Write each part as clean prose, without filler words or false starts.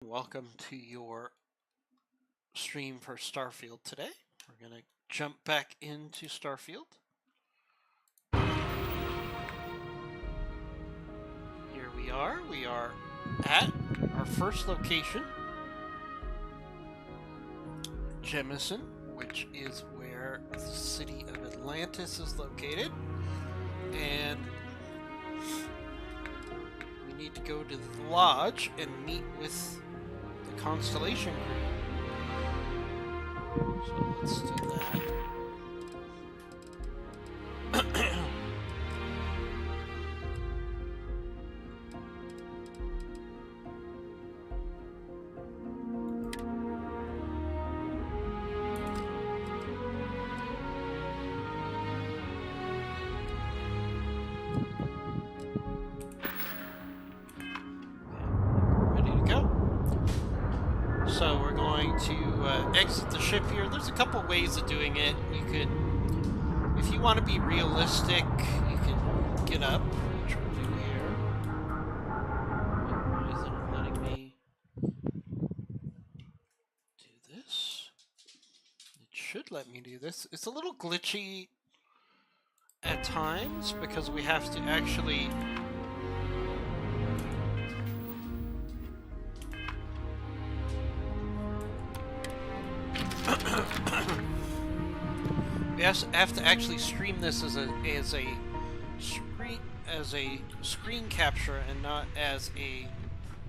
Welcome to your stream for Starfield today. We're going to jump back into Starfield. Here we are. We are at our first location, Jemison, which is where the city of Atlantis is located. And we need to go to the lodge and meet with the Constellation Crew. So let's do that. Ready to go. So we're going to exit the ship here. There's a couple ways of doing it. You could, if you want to be realistic, you can get up, which we'll do here. Why is it letting me do this? It should let me do this. It's a little glitchy at times because we have to actually we have to actually stream this as a screen capture and not as a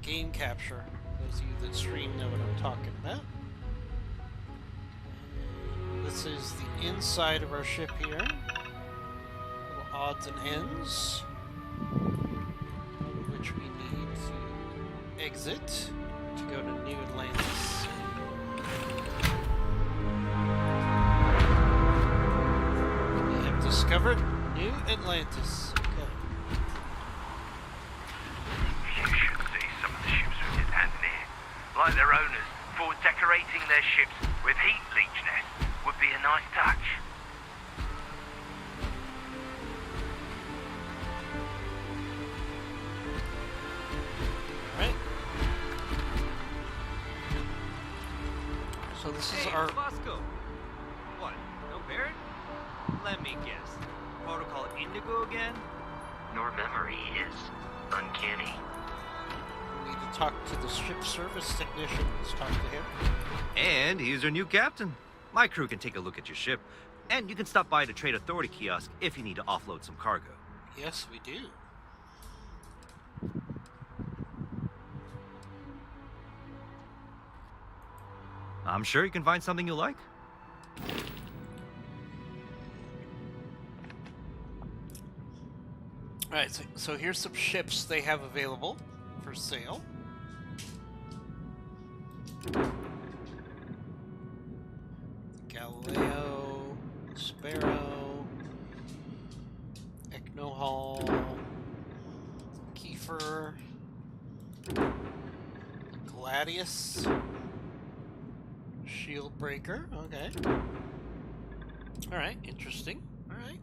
game capture. Those of you that stream know what I'm talking about. And this is the inside of our ship here. Little odds and ends, which we need to exit to go to New Atlantis. Discovered New Atlantis. Okay. You should see some of the ships we've been handing here. Like their owners, thought decorating their ships with heat leech nests would be a nice touch. Alright. So this is Hey, our... Bosco. What? No Barrett? Let me guess. Protocol Indigo again? Your memory is uncanny. We need to talk to the ship service technician. Let's talk to him. And he's your new captain. My crew can take a look at your ship, and you can stop by the Trade Authority kiosk if you need to offload some cargo. Yes, we do. I'm sure you can find something you like. Alright, so here's some ships they have available for sale. Galileo, Sparrow, Ecnohall, Kiefer, Gladius, Shieldbreaker, okay. Alright, interesting. Alright.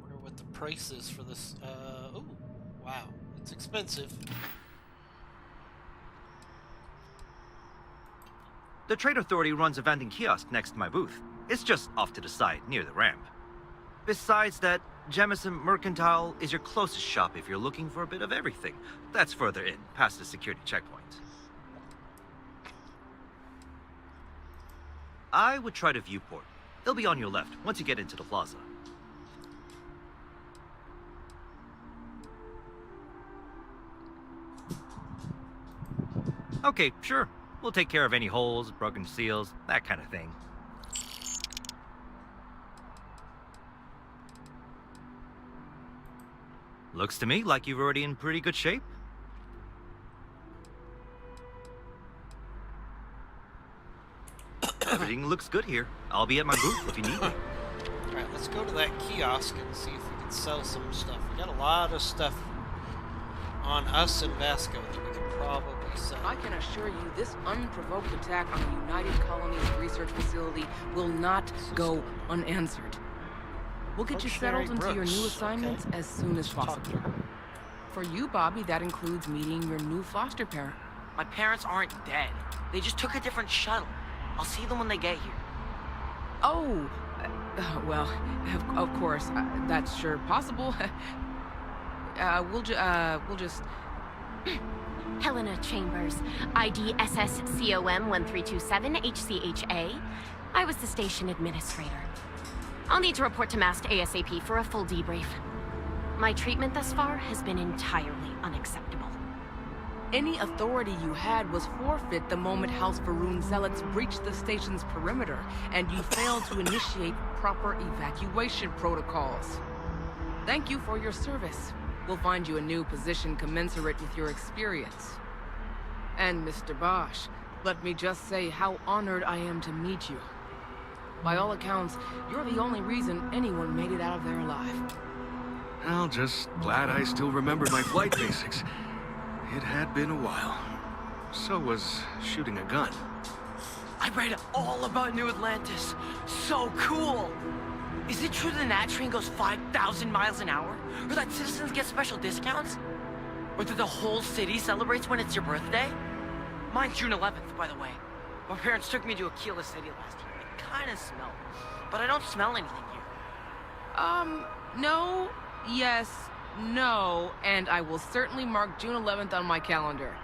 Wonder what the price is for this. Oh, wow. It's expensive. The Trade Authority runs a vending kiosk next to my booth. It's just off to the side, near the ramp. Besides that, Jemison Mercantile is your closest shop if you're looking for a bit of everything. That's further in, past the security checkpoint. I would try the Viewport. It'll be on your left, once you get into the plaza. Okay, sure. We'll take care of any holes, broken seals, that kind of thing. Looks to me like you're already in pretty good shape. Everything looks good here. I'll be at my booth if you need me. Alright, let's go to that kiosk and see if we can sell some stuff. We got a lot of stuff on us and Vasco that we can probably sell. I can assure you this unprovoked attack on the United Colonies research facility will not go unanswered. We'll get you Functionary settled into your new Brooks, assignments okay. as soon as Talk to possible. her. For you, Bobby, that includes meeting your new foster parent. My parents aren't dead. They just took a different shuttle. I'll see them when they get here. Oh, well, of course, that's sure possible. We'll just... Helena Chambers, ID SSCOM 1327 HCHA. I was the station administrator. I'll need to report to MAST ASAP for a full debrief. My treatment thus far has been entirely unacceptable. Any authority you had was forfeit the moment House Varun zealots breached the station's perimeter, and you failed to initiate proper evacuation protocols. Thank you for your service. We'll find you a new position commensurate with your experience. And Mr. Bosch, let me just say how honored I am to meet you. By all accounts, you're the only reason anyone made it out of there alive. Well, just glad I still remembered my flight basics. It had been a while. So was shooting a gun. I read all about New Atlantis. So cool! Is it true the Nat train goes 5,000 miles an hour? Or that citizens get special discounts? Or that the whole city celebrates when it's your birthday? Mine's June 11th, by the way. My parents took me to Aquila City last year. It kinda smelled. But I don't smell anything here. No, yes, no, and I will certainly mark June 11th on my calendar.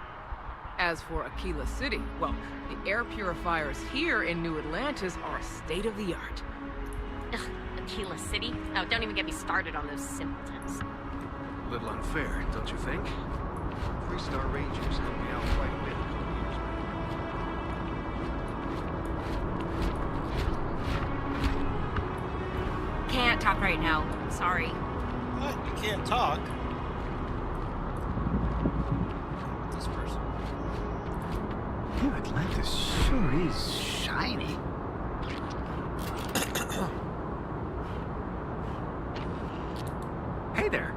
As for Aquila City, well, the air purifiers here in New Atlantis are state-of-the-art. Ugh, Aquila City? Oh, don't even get me started on those simpletons. A little unfair, don't you think? 3-star Rangers helped me out quite a bit a couple years back. Can't talk right now. Sorry. What? You can't talk? This person. New Atlantis sure is shiny. Hey there.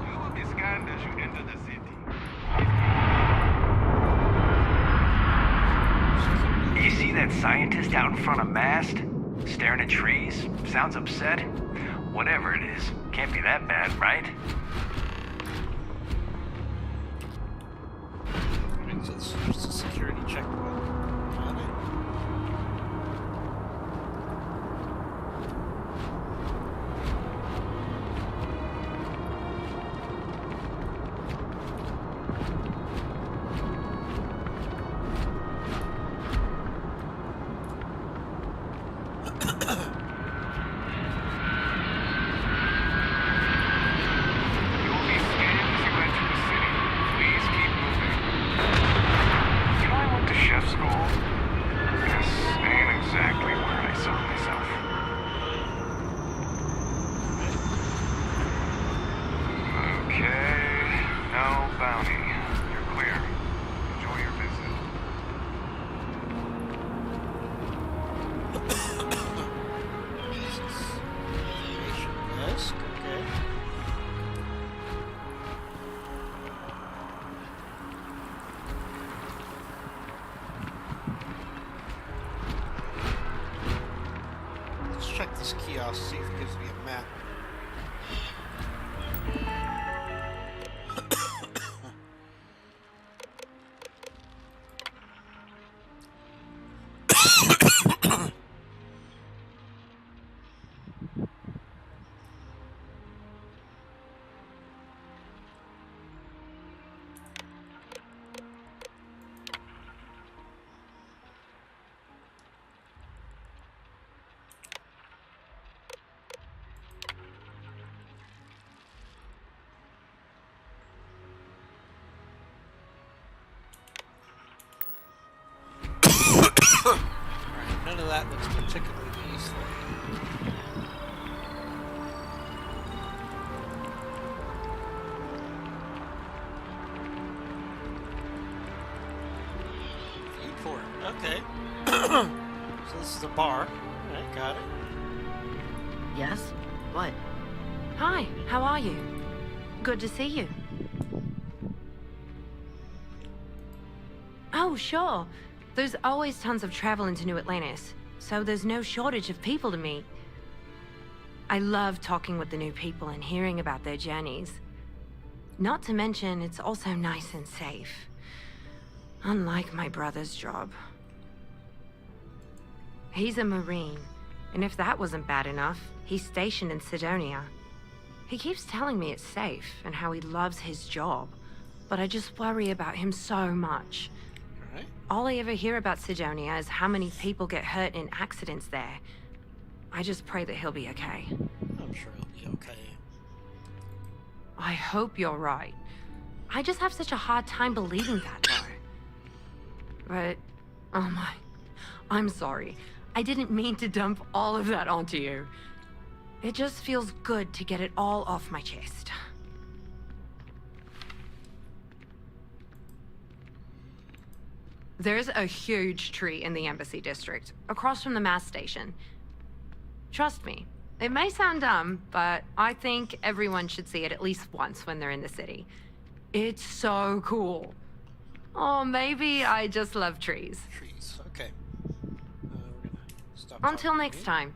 You will be scanned as you enter the city. You see that scientist out in front of MAST? Staring at trees? Sounds upset? Whatever it is, can't be that bad, right? It's just a security checkpoint. Got it. You will be scanned as you enter the city. Please keep moving. You know, I went to chef school. This ain't exactly where I saw myself. Okay, no bounty. You're clear. Enjoy your visit. Information desk, okay. Let's check this kiosk, see if it gives me a map. None of that looks particularly useful. Viewport. Okay. So this is a bar. Alright, got it. Yes? What? Hi, how are you? Good to see you. sure. There's always tons of travel into New Atlantis, so there's no shortage of people to meet. I love talking with the new people and hearing about their journeys. Not to mention, it's also nice and safe. Unlike my brother's job. He's a Marine, and if that wasn't bad enough, he's stationed in Sidonia. He keeps telling me it's safe and how he loves his job, but I just worry about him so much. Alright. All I ever hear about Sidonia is how many people get hurt in accidents there. I just pray that he'll be okay. I'm sure he'll be okay. I hope you're right. I just have such a hard time believing that, though. But, oh my, I'm sorry. I didn't mean to dump all of that onto you. It just feels good to get it all off my chest. There's a huge tree in the Embassy District, across from the mass station. Trust me, it may sound dumb, but I think everyone should see it at least once when they're in the city. It's so cool. Or maybe I just love trees. Trees, okay. We're gonna stop Until talking next here. time.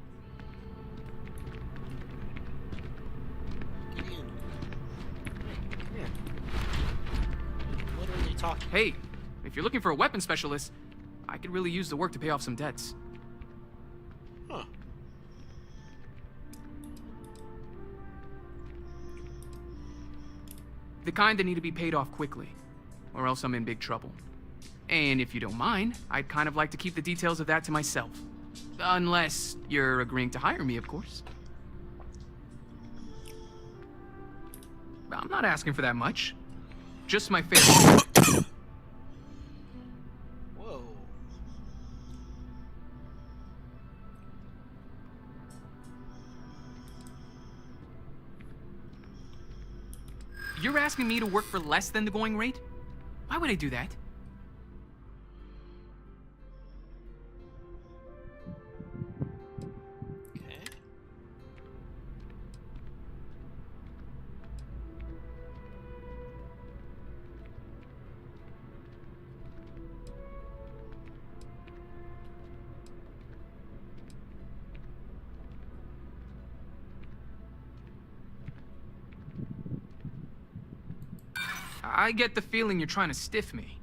Gideon. Hey, come here. What are they talking? Hey, if you're looking for a weapon specialist, I could really use the work to pay off some debts. Huh. The kind that need to be paid off quickly, or else I'm in big trouble. And if you don't mind, I'd kind of like to keep the details of that to myself. Unless you're agreeing to hire me, of course. I'm not asking for that much. Just my fair. Whoa. You're asking me to work for less than the going rate? Why would I do that? Okay. I get the feeling you're trying to stiff me.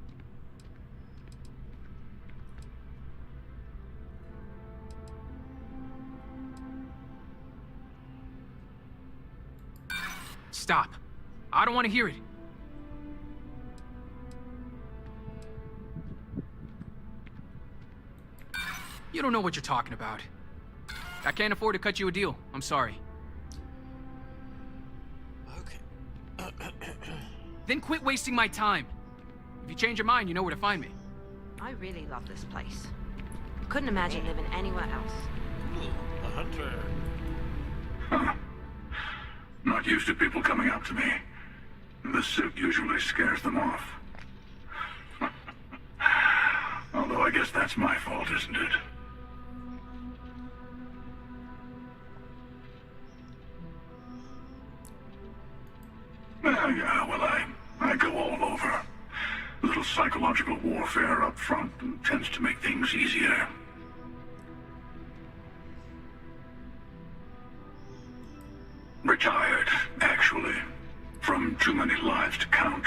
Stop. I don't want to hear it. You don't know what you're talking about. I can't afford to cut you a deal. I'm sorry. Okay. Then quit wasting my time. If you change your mind, you know where to find me. I really love this place. Couldn't imagine living anywhere else. Ooh, a hunter. Huh. Not used to people coming up to me. The suit usually scares them off. Although I guess that's my fault, isn't it? Yeah, well, I go all over. A little psychological warfare up front tends to make things easier. Retired, actually. From too many lives to count.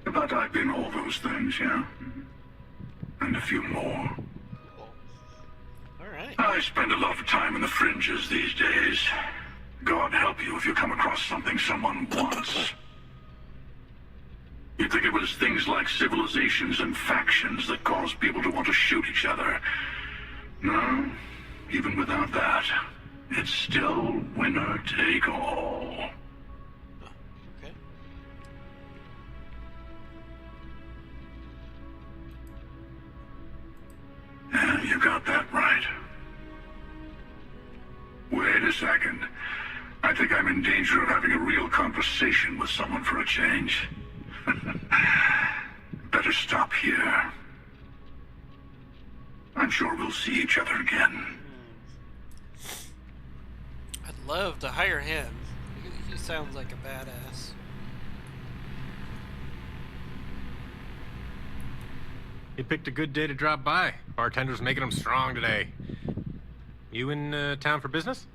But I've been all those things, yeah. And a few more. Alright. I spend a lot of time in the fringes these days. God help you if you come across something someone wants. You'd think it was things like civilizations and factions that cause people to want to shoot each other. No, even without that, it's still winner take all. Okay. Yeah, you got that right. Wait a second. I think I'm in danger of having a real conversation with someone for a change. Better stop here. I'm sure we'll see each other again. I'd love to hire him. He sounds like a badass. You picked a good day to drop by. Bartender's making them strong today. You in town for business?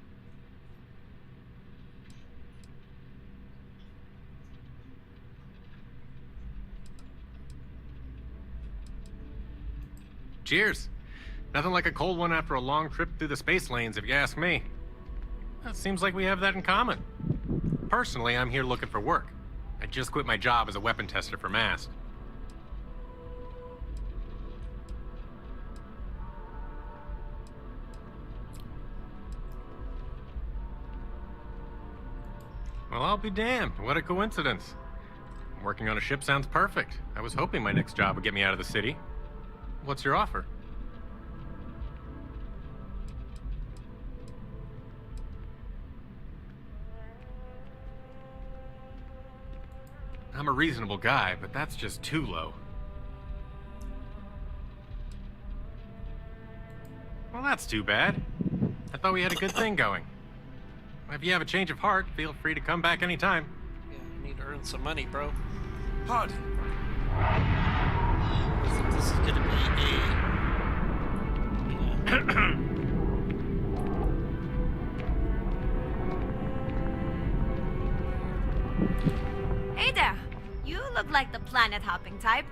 Cheers. Nothing like a cold one after a long trip through the space lanes, if you ask me. It seems like we have that in common. Personally, I'm here looking for work. I just quit my job as a weapon tester for MAST. Well, I'll be damned. What a coincidence. Working on a ship sounds perfect. I was hoping my next job would get me out of the city. What's your offer? I'm a reasonable guy, but that's just too low. Well, that's too bad. I thought we had a good thing going. If you have a change of heart, feel free to come back anytime. Yeah, you need to earn some money, bro. Pardon. I think this is gonna be Hey there! You look like the planet-hopping type.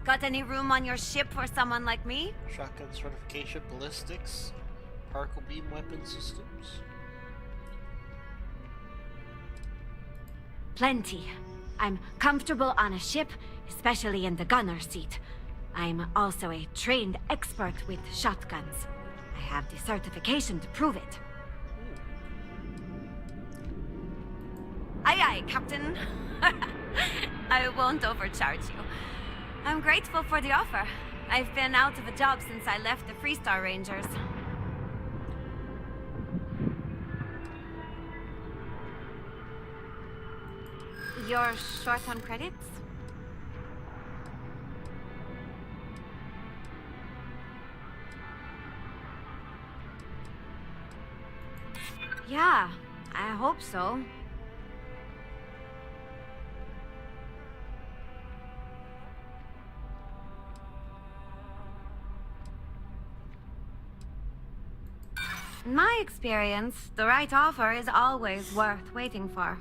Got any room on your ship for someone like me? shotgun certification, ballistics, particle beam weapon systems. Plenty. I'm comfortable on a ship, especially in the gunner seat. I'm also a trained expert with shotguns. I have the certification to prove it. Aye aye, Captain. I won't overcharge you. I'm grateful for the offer. I've been out of a job since I left the Freestar Rangers. You're short on credits? Yeah, I hope so. In my experience, the right offer is always worth waiting for.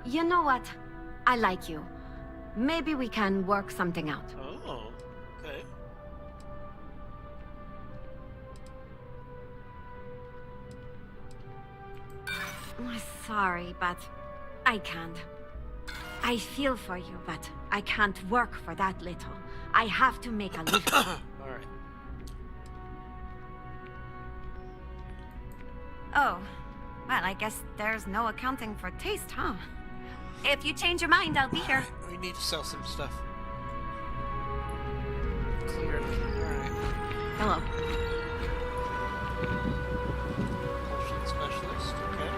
You know what? I like you. Maybe we can work something out. Oh, okay. Sorry, but I can't. I feel for you, but I can't work for that little. I have to make a living. Alright. Oh, well, I guess there's no accounting for taste, huh? If you change your mind, I'll be here. We need to sell some stuff. Clearly. Alright. Hello. Potion specialist, okay.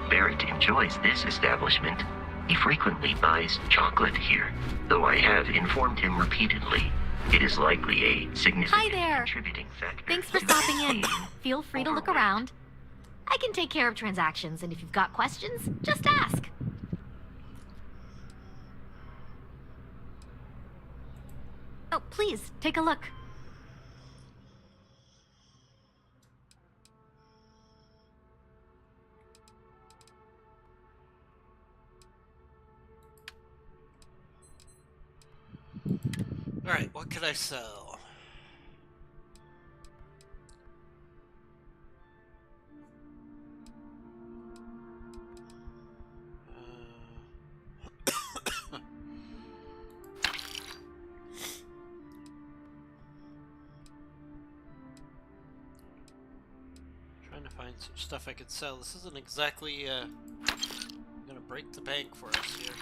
Barrett enjoys this establishment. He frequently buys chocolate here, though I have informed him repeatedly. It is likely a significant contributing factor. Thanks for stopping in. Feel free to look around. I can take care of transactions, and if you've got questions, just ask. Oh, please, take a look. Alright, what could I sell? Trying to find some stuff I could sell. This isn't exactly gonna break the bank for us here.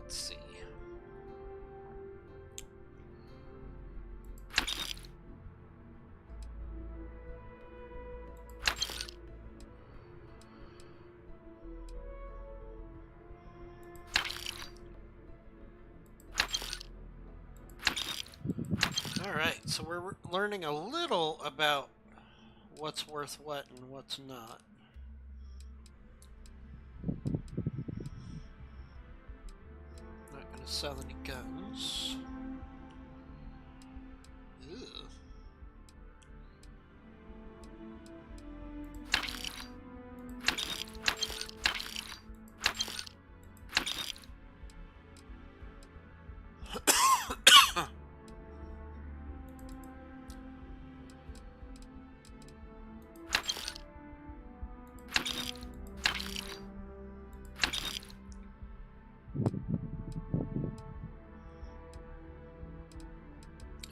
Let's see. Alright, so we're learning a little about what's worth what and what's not. Not gonna sell any guns. Ew.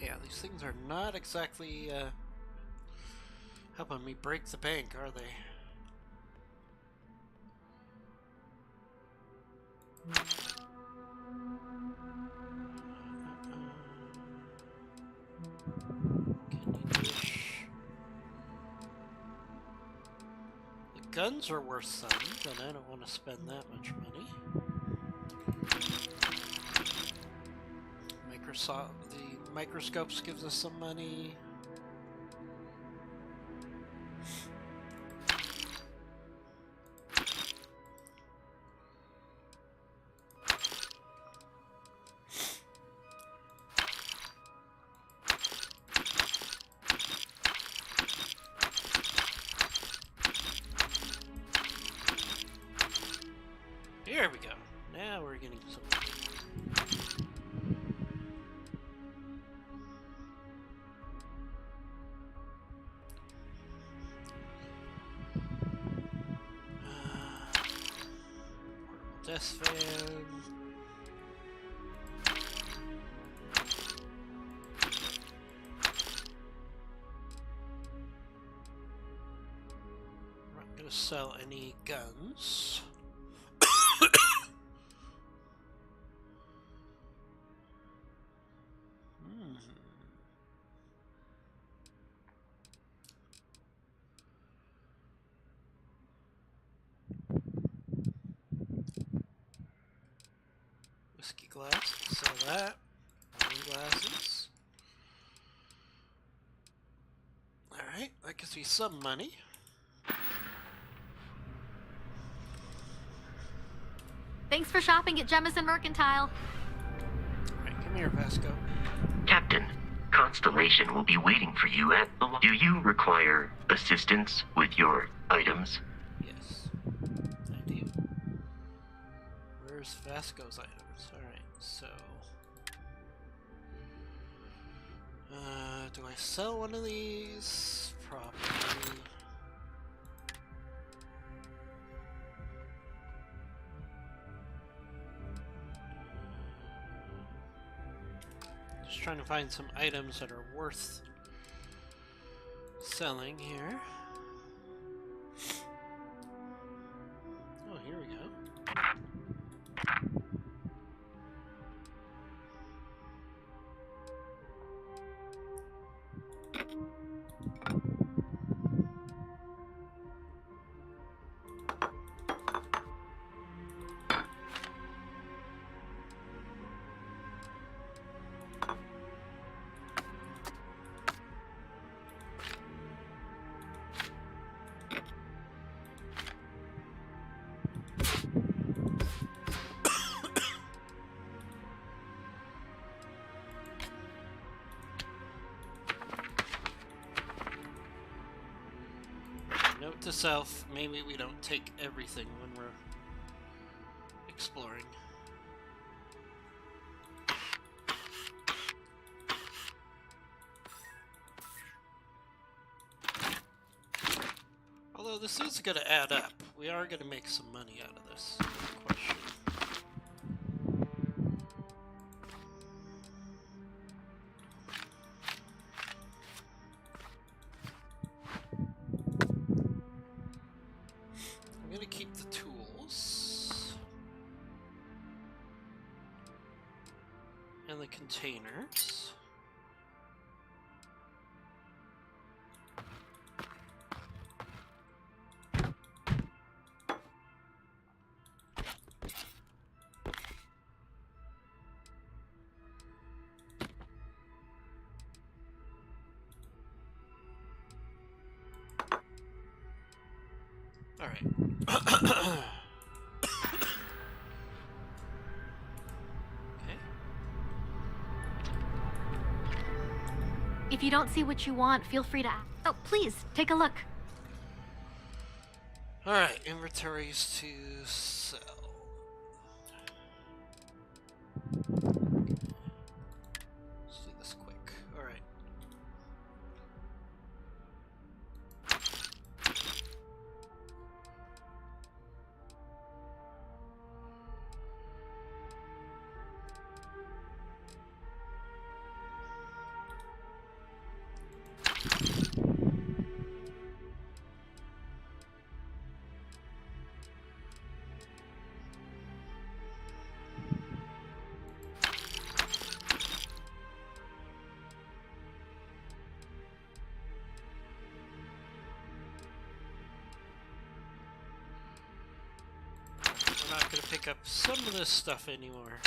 Yeah, these things are not exactly helping me break the bank, are they? The guns are worth some, but I don't want to spend that much money. The microscopes gives us some money. Here we go. Now we're getting some. Death fan. I'm not gonna sell any guns. Whiskey glass, sell that. Wine glasses. Alright, that gives me some money. Thanks for shopping at Jemison Mercantile. Alright, come here, Vasco. Captain, Constellation will be waiting for you at the... Do you require assistance with your items? Yes, I do. Where's Vasco's items? Alright, so... do I sell one of these? Probably. Just trying to find some items that are worth selling here. Oh, here we go. Note to self, maybe we don't take everything when we're exploring. Although this is going to add up. We are going to make some money out of this. No question. I'm going to keep the tools. And the containers. All right. If you don't see what you want, feel free to ask. Oh, please, take a look. Alright, inventories to sell. Let's do this quick. Alright. We're not going to pick up some of this stuff anymore.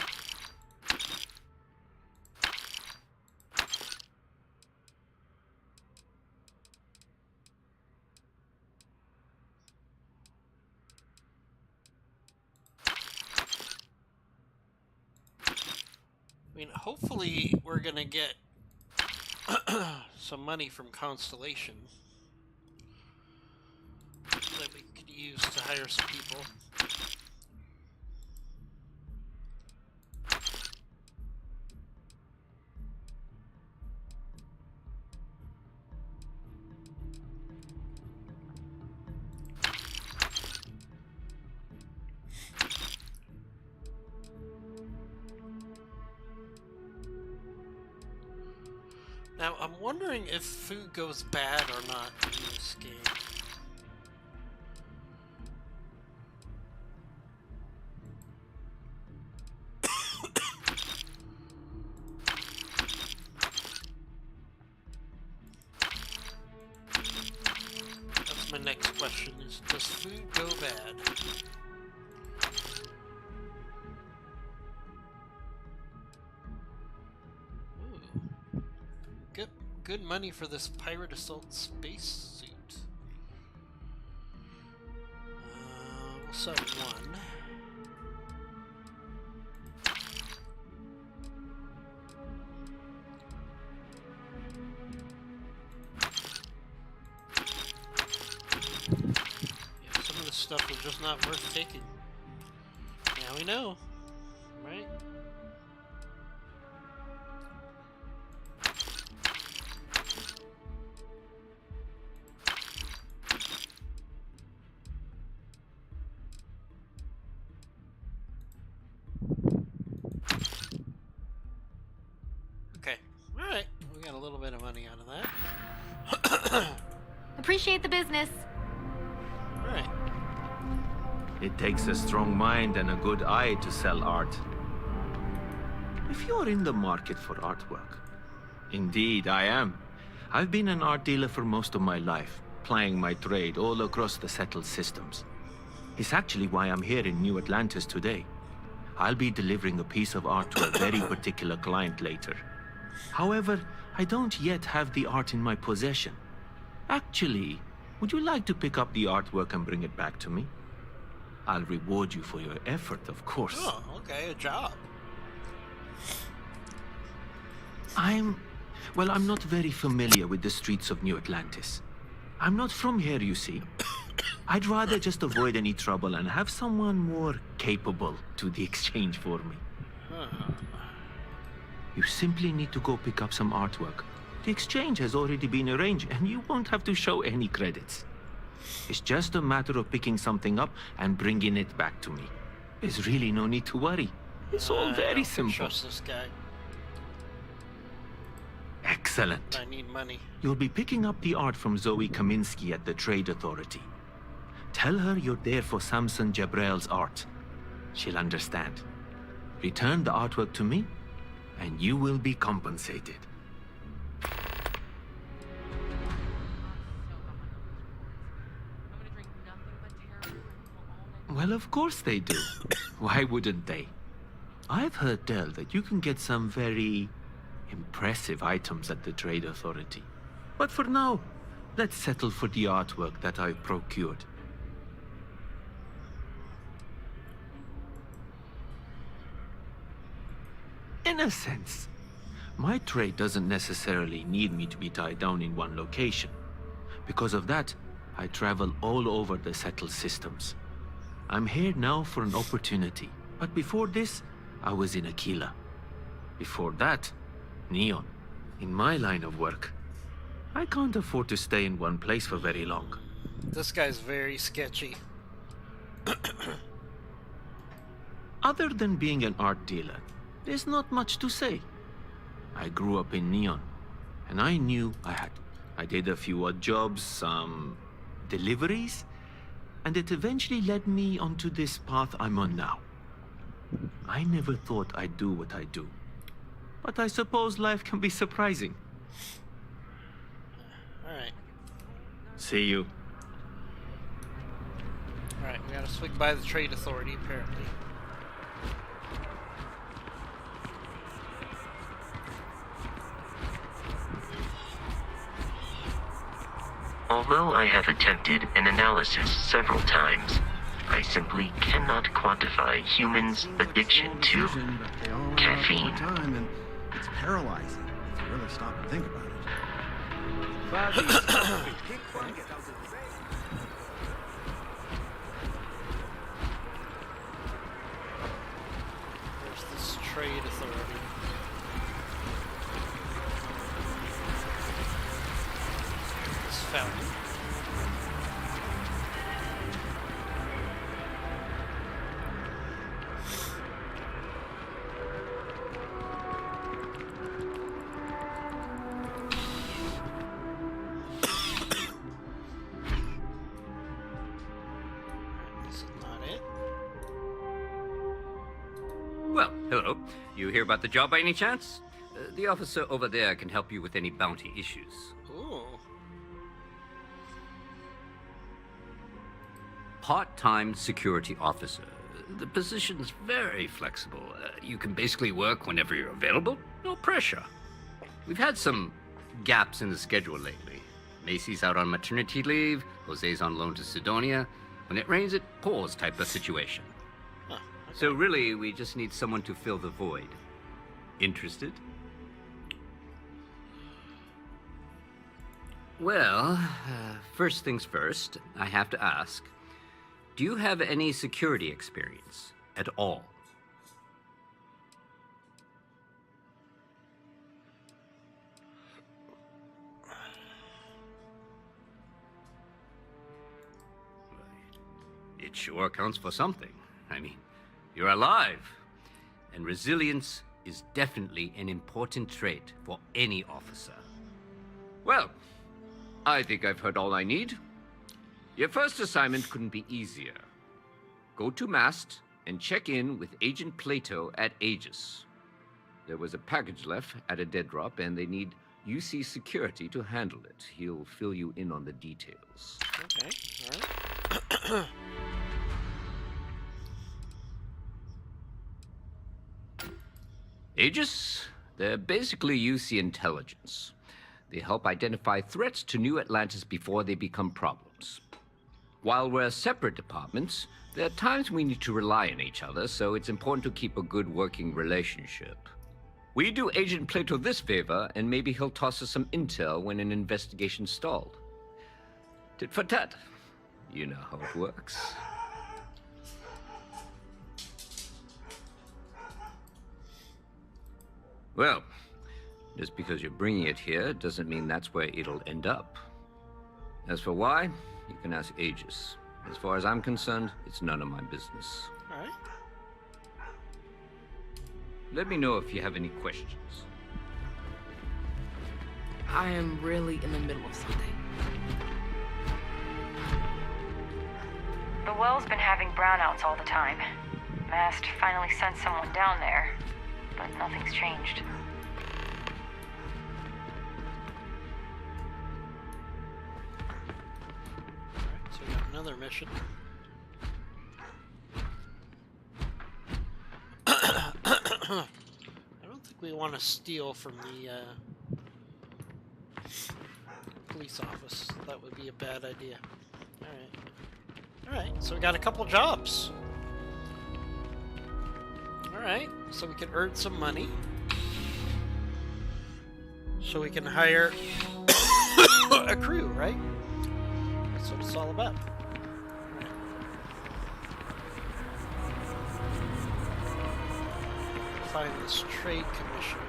I mean, hopefully we're going to get some money from Constellation that we could use to hire some people. Now, I'm wondering if food goes bad or not in this game. That's my next question, is does food go bad? Good money for this Pirate Assault space suit. We'll sell one. Yeah, some of this stuff is just not worth taking. Now we know, right? Appreciate the business. Right. It takes a strong mind and a good eye to sell art. If you're in the market for artwork. Indeed, I am. I've been an art dealer for most of my life, plying my trade all across the settled systems. It's actually why I'm here in New Atlantis today. I'll be delivering a piece of art to a very particular client later. However, I don't yet have the art in my possession. Actually, would you like to pick up the artwork and bring it back to me? I'll reward you for your effort, of course. Oh, okay, a job. I'm not very familiar with the streets of New Atlantis. I'm not from here, you see. I'd rather just avoid any trouble and have someone more capable do the exchange for me. You simply need to go pick up some artwork. The exchange has already been arranged, and you won't have to show any credits. It's just a matter of picking something up and bringing it back to me. There's really no need to worry. It's all very simple. Trust this guy. Excellent. I need money. You'll be picking up the art from Zoe Kaminsky at the Trade Authority. Tell her you're there for Samson Jabrail's art. She'll understand. Return the artwork to me, and you will be compensated. Well, of course they do. Why wouldn't they? I've heard tell that you can get some very impressive items at the Trade Authority. But for now, let's settle for the artwork that I've procured. In a sense, my trade doesn't necessarily need me to be tied down in one location. Because of that, I travel all over the settled systems. I'm here now for an opportunity, but before this, I was in Aquila. Before that, Neon. In my line of work, I can't afford to stay in one place for very long. This guy's very sketchy. Other than being an art dealer, there's not much to say. I grew up in Neon, and I knew I did a few odd jobs, some deliveries, and it eventually led me onto this path I'm on now. I never thought I'd do what I do, but I suppose life can be surprising. Alright. See you. Alright, we gotta swing by the Trade Authority, apparently. Although I have attempted an analysis several times, I simply cannot quantify humans' addiction to caffeine. It's paralyzing if you really stop and think about it. There's this Trade Authority. This fountain. Well, hello. You hear about the job by any chance? The officer over there can help you with any bounty issues. Ooh. Part-time security officer. The position's very flexible. You can basically work whenever you're available. No pressure. We've had some gaps in the schedule lately. Macy's out on maternity leave. Jose's on loan to Sidonia. When it rains, it pours type of situation. So really, we just need someone to fill the void. Interested? Well, first things first, I have to ask, do you have any security experience at all? It sure counts for something. I mean, you're alive. And resilience is definitely an important trait for any officer. Well, I think I've heard all I need. Your first assignment couldn't be easier. Go to Mast and check in with Agent Plato at Aegis. There was a package left at a dead drop, and they need UC security to handle it. He'll fill you in on the details. Okay, alright. Aegis? They're basically UC intelligence. They help identify threats to New Atlantis before they become problems. While we're separate departments, there are times we need to rely on each other, so it's important to keep a good working relationship. We do Agent Plato this favor, and maybe he'll toss us some intel when an investigation's stalled. Tit for tat. You know how it works. Well, just because you're bringing it here doesn't mean that's where it'll end up. As for why, you can ask Aegis. As far as I'm concerned, it's none of my business. All right. Let me know if you have any questions. I am really in the middle of something. The well's been having brownouts all the time. Mast finally sent someone down there, but Nothing's changed. Alright, so we got another mission. I don't think we want to steal from the police office. That would be a bad idea. Alright, so we got a couple jobs. Alright, so we can earn some money. So we can hire a crew, right? That's what it's all about. Find this trade commission.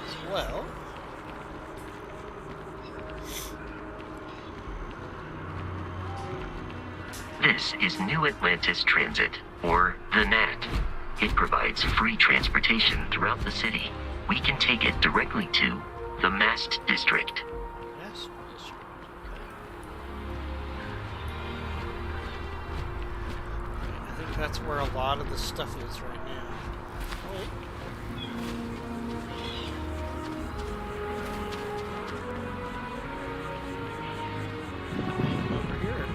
As well. This is New Atlantis Transit, or the NAT. It provides free transportation throughout the city. We can take it directly to the Mast District. Yes, district. Okay. I think that's where a lot of the stuff is right now. Wait. Over here,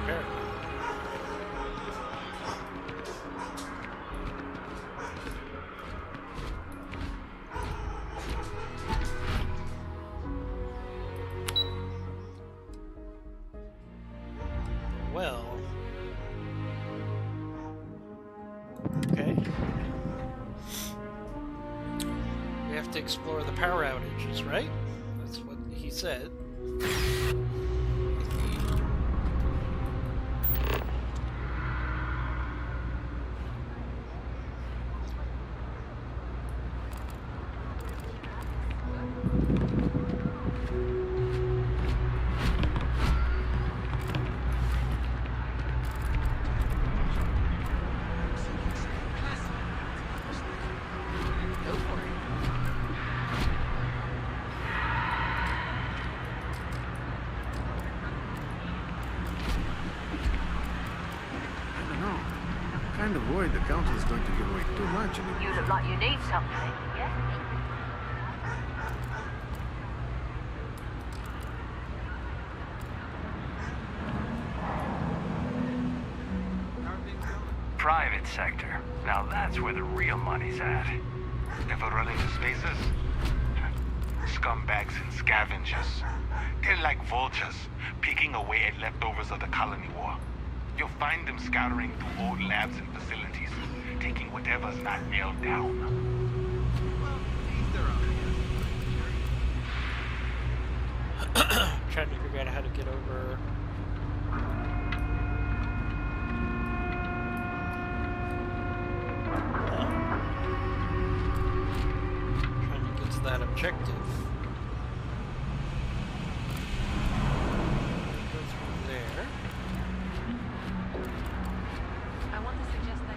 apparently. Well, okay. We have to explore the power outages, right? That's what he said. Kind of worried the council is going to give away too much. You look like you need something, yeah? Private sector. Now that's where the real money's at. Ever run into spaces? Scumbags and scavengers. They're like vultures, picking away at leftovers of the colony war. You'll find them scouring through old labs and facilities, taking whatever's not nailed down. Trying to figure out how to get over. Trying to get to that objective. Go through there. I want to suggest that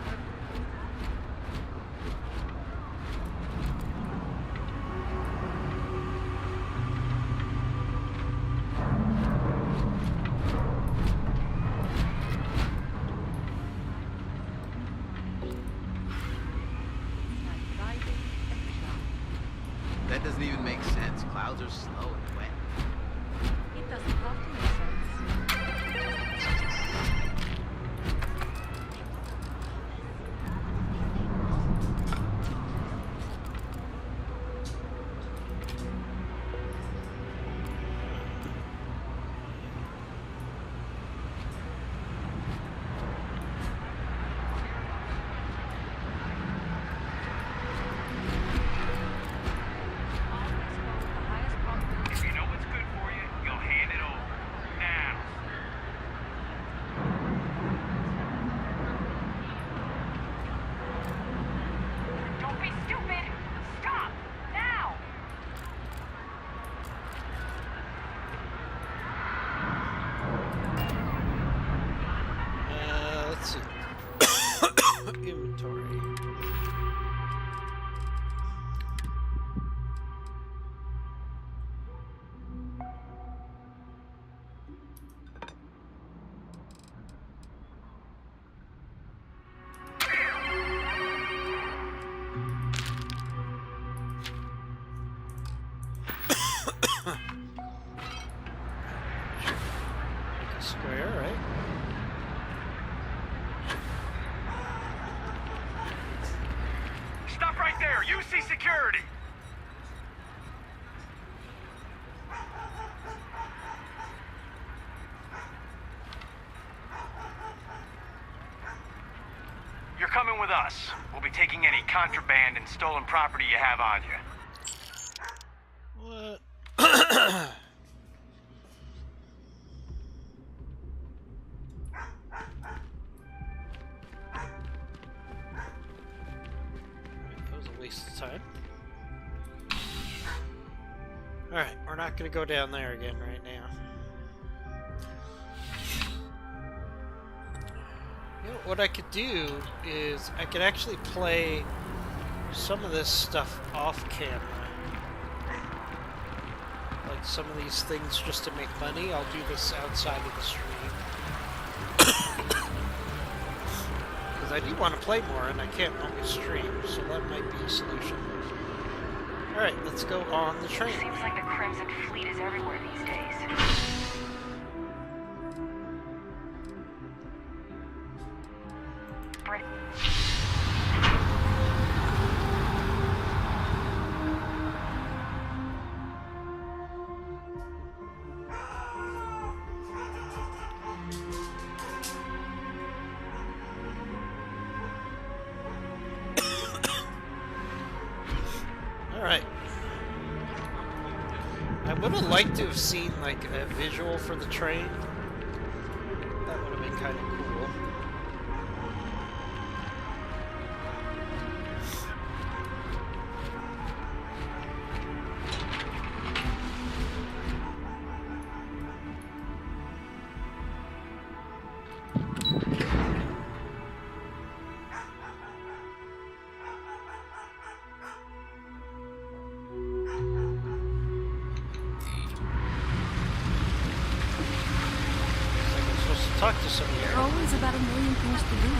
That doesn't even make sense. Clouds are slow and wet. it doesn't have to make sense. If you know what's good for you, you'll hand it over. Now. Don't be stupid! Stop! Now! Let's see. Inventory. UC security! You're coming with us. We'll be taking any contraband and stolen property you have on you. What? That was a waste of time. Alright, we're not going to go down there again right now. You know, what I could do is I could actually play some of this stuff off camera. Like some of these things just to make money. I'll do this outside of the stream. Because I do want to play more and I can't always stream, so that might be a solution. Alright, let's go on the train. Seems like the Crimson Fleet is everywhere these days. Alright. I would have liked to have seen like a visual for the train. That would have been kind of cool. Talk to some of you. There are always about a million things to do,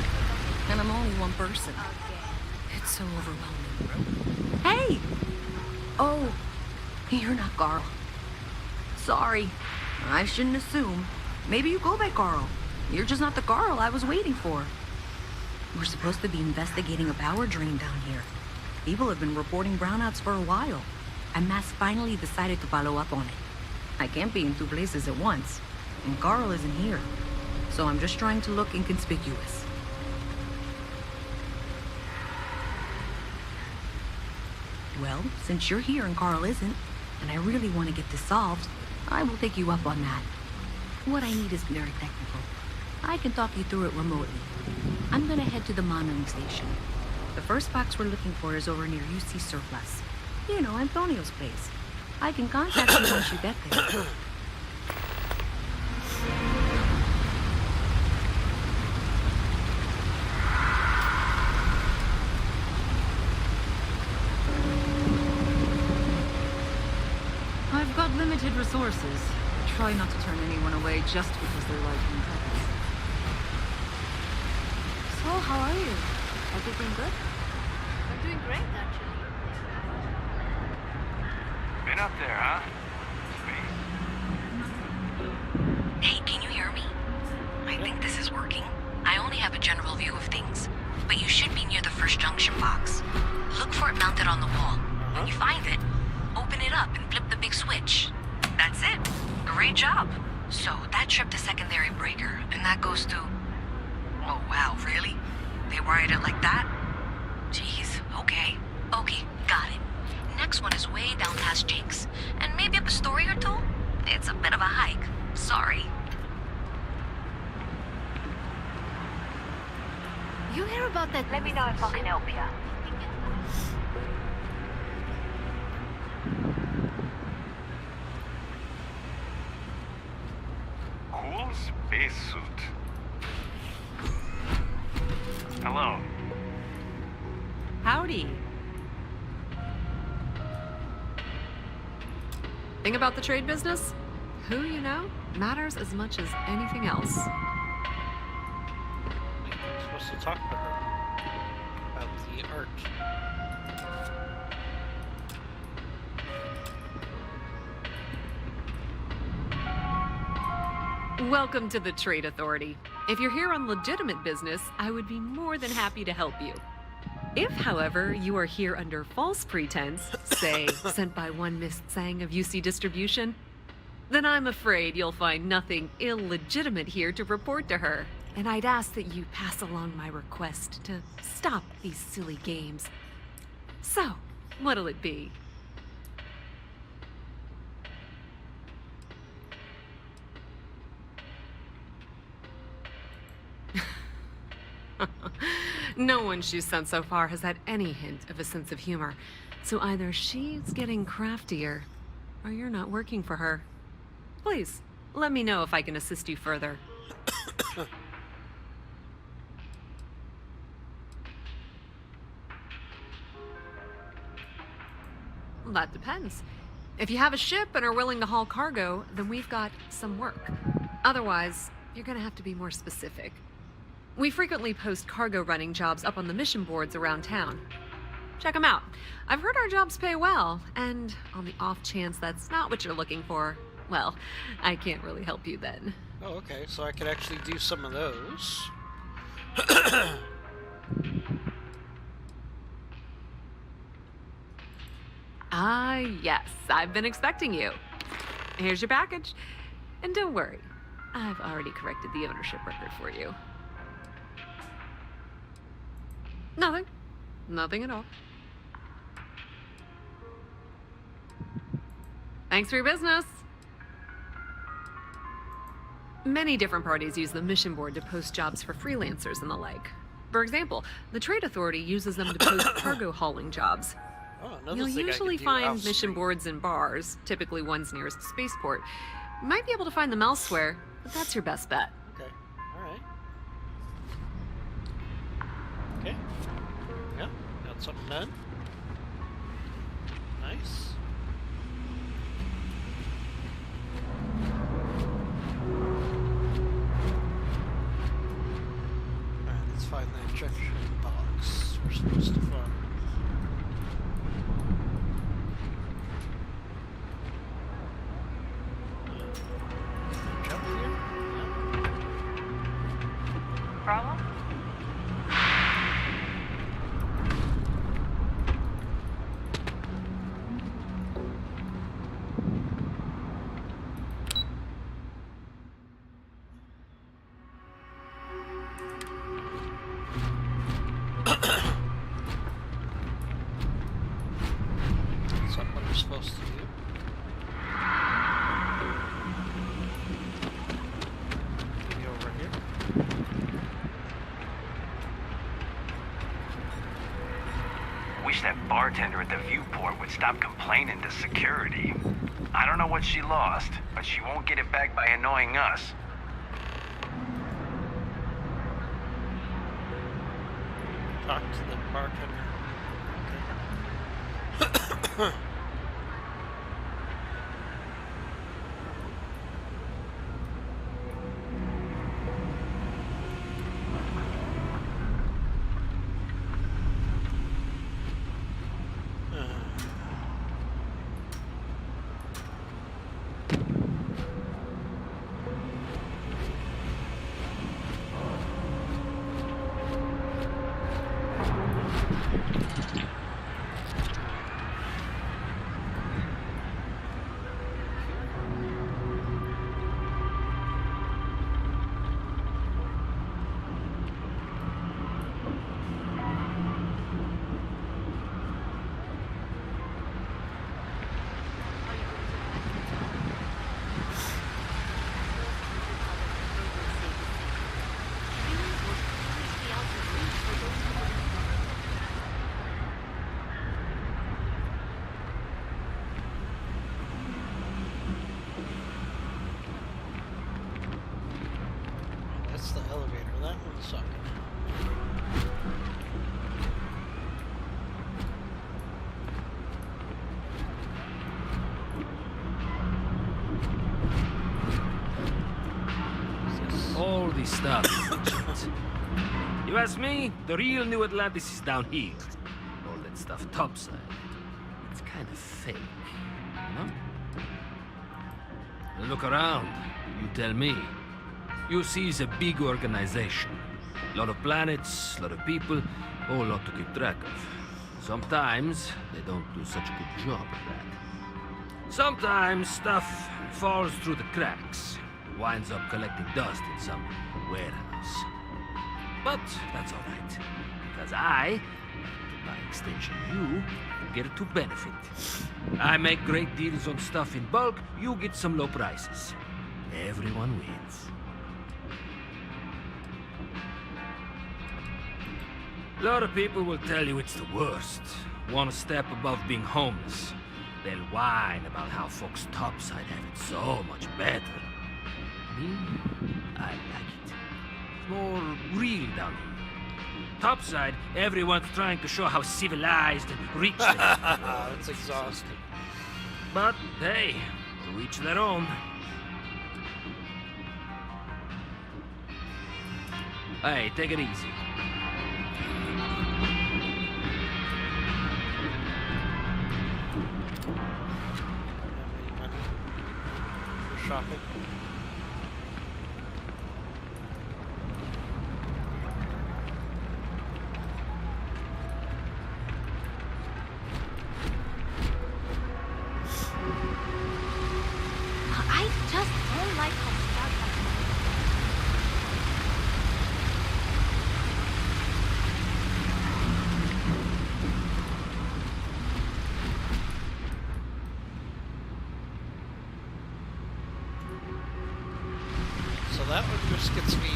and I'm only one person. It's so overwhelming. Hey! Oh, you're not Carl. Sorry, I shouldn't assume. Maybe you go by Carl. You're just not the Carl I was waiting for. We're supposed to be investigating a power drain down here. People have been reporting brownouts for a while, and Mass finally decided to follow up on it. I can't be in two places at once, and Carl isn't here. So I'm just trying to look inconspicuous. Well, since you're here and Carl isn't, and I really want to get this solved, I will take you up on that. What I need is very technical. I can talk you through it remotely. I'm gonna head to the monitoring station. The first box we're looking for is over near UC Surplus. You know, Antonio's place. I can contact you once you get there. I've got limited resources. I try not to turn anyone away just because they're like me. So, how are you? Everything good? I'm doing great, actually. Been up there, huh? Hey, can you hear me? I think this is working. I only have a general view of things, but you should be near the first junction box. Look for it mounted on the wall. When you find it, open it up and flip the big switch. That's it. Great job. So that tripped the secondary breaker, and that goes to... Oh, wow, really? They wired it like that? Jeez, okay. Okay, got it. Next one is way down past Jake's, and maybe up a story or two? It's a bit of a hike. Sorry. You hear about that? Let me know if I can help you. Cool spacesuit. Hello. Howdy. Thing about the trade business? Who you know matters as much as anything else. I'm supposed to talk to her about the art. Welcome to the Trade Authority. If you're here on legitimate business, I would be more than happy to help you. If, however, you are here under false pretense, say, sent by one Miss Tsang of UC Distribution, then I'm afraid you'll find nothing illegitimate here to report to her. And I'd ask that you pass along my request to stop these silly games. So, what'll it be? No one she's sent so far has had any hint of a sense of humor. So either she's getting craftier, or you're not working for her. Please, let me know if I can assist you further. Well, that depends. If you have a ship and are willing to haul cargo, then we've got some work. Otherwise, you're gonna have to be more specific. We frequently post cargo running jobs up on the mission boards around town. Check them out. I've heard our jobs pay well, and on the off chance that's not what you're looking for, well, I can't really help you then. Oh, okay, so I could actually do some of those. Ah, yes, I've been expecting you. Here's your package. And don't worry, I've already corrected the ownership record for you. Nothing. Nothing at all. Thanks for your business. Many different parties use the mission board to post jobs for freelancers and the like. For example, the Trade Authority uses them to post cargo hauling jobs. Oh, You'll usually find mission boards in bars, typically ones nearest the spaceport. You might be able to find them elsewhere, but that's your best bet. Okay, alright. Okay. Yeah, got something done. Nice. Alright, let's find that treasure box we're supposed to find. Problem? Is that what we're supposed to do? Maybe over here? Wish that bartender at the viewport would stop complaining to security. I don't know what she lost, but she won't get it back by annoying us. Talk to the bartender. Okay. That's the elevator. That one's sucking. All this stuff is legit. You ask me, the real New Atlantis is down here. All that stuff topside. It's kind of fake, you know? Now look around. You tell me. UC is a big organization. A lot of planets, a lot of people, a whole lot to keep track of. Sometimes they don't do such a good job of that. Sometimes stuff falls through the cracks, winds up collecting dust in some warehouse. But that's all right, because I, and by extension you, get to benefit. I make great deals on stuff in bulk, you get some low prices. Everyone wins. A lot of people will tell you it's the worst. Want a step above being homeless. They'll whine about how folks topside have it so much better. Me, I like it. It's more real down here. Topside, everyone's trying to show how civilized and rich they are. It's exhausting. But hey, to each their own. Hey, take it easy. Shopping. I just don't like how So that one just gets me.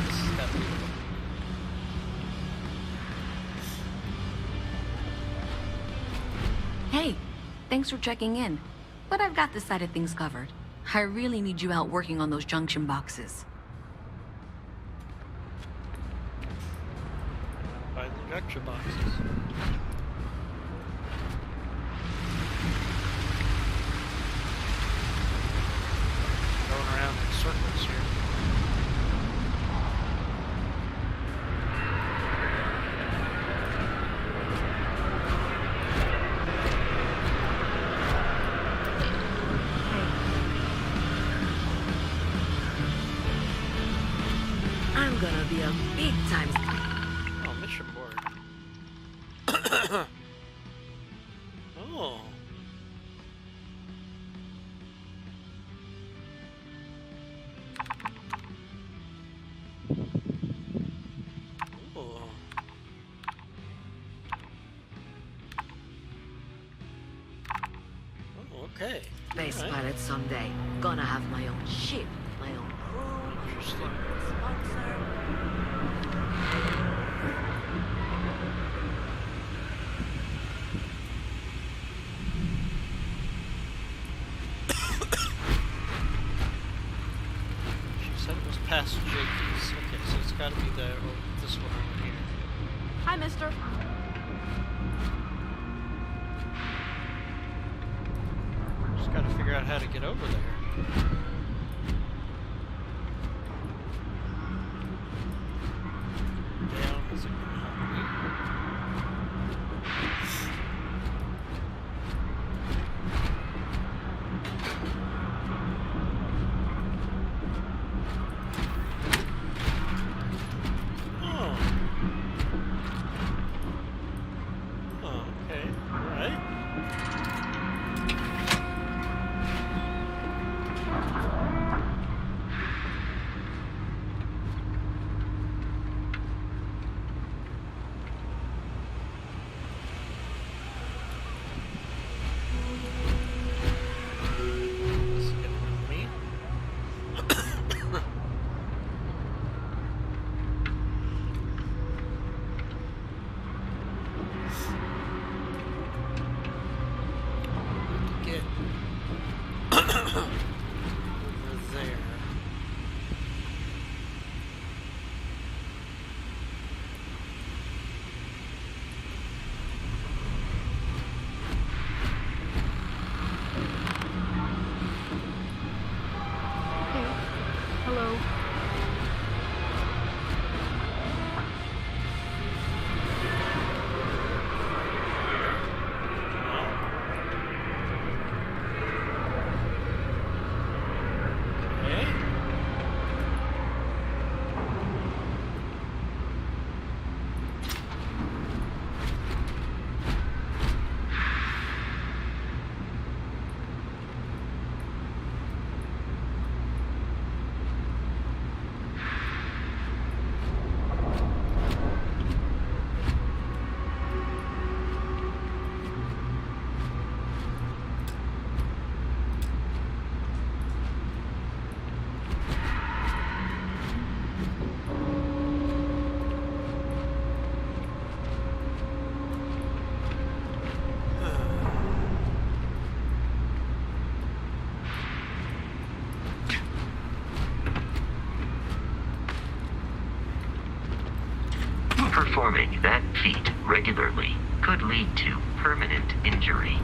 This is that beautiful. Hey, thanks for checking in. But I've got this side of things covered. I really need you out working on those junction boxes. By the junction boxes. Going around in circles here. I'm gonna be a big time. Oh, mission board. Oh. Oh. Oh, okay. Space All right. pilot someday. Gonna have my own ship, my own crew, Interesting. sponsor. She said it was past JP's. Okay, so it's got to be the this one over here. Hi, mister. Just got to figure out how to get over there. Down is it gonna help me? Oh. Oh, okay. All right. Performing that feat regularly could lead to permanent injury.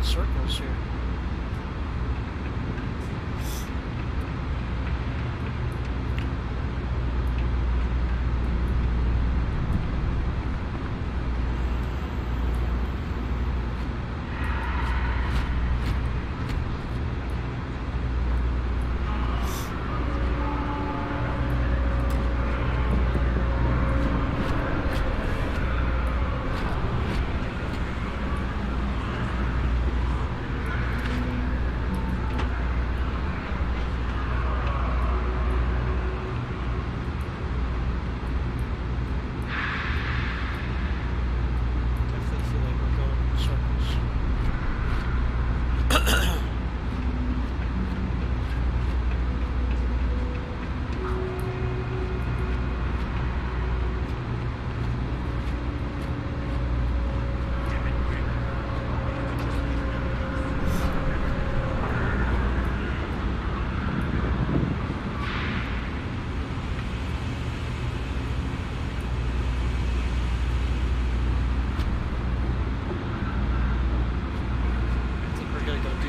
Circles here.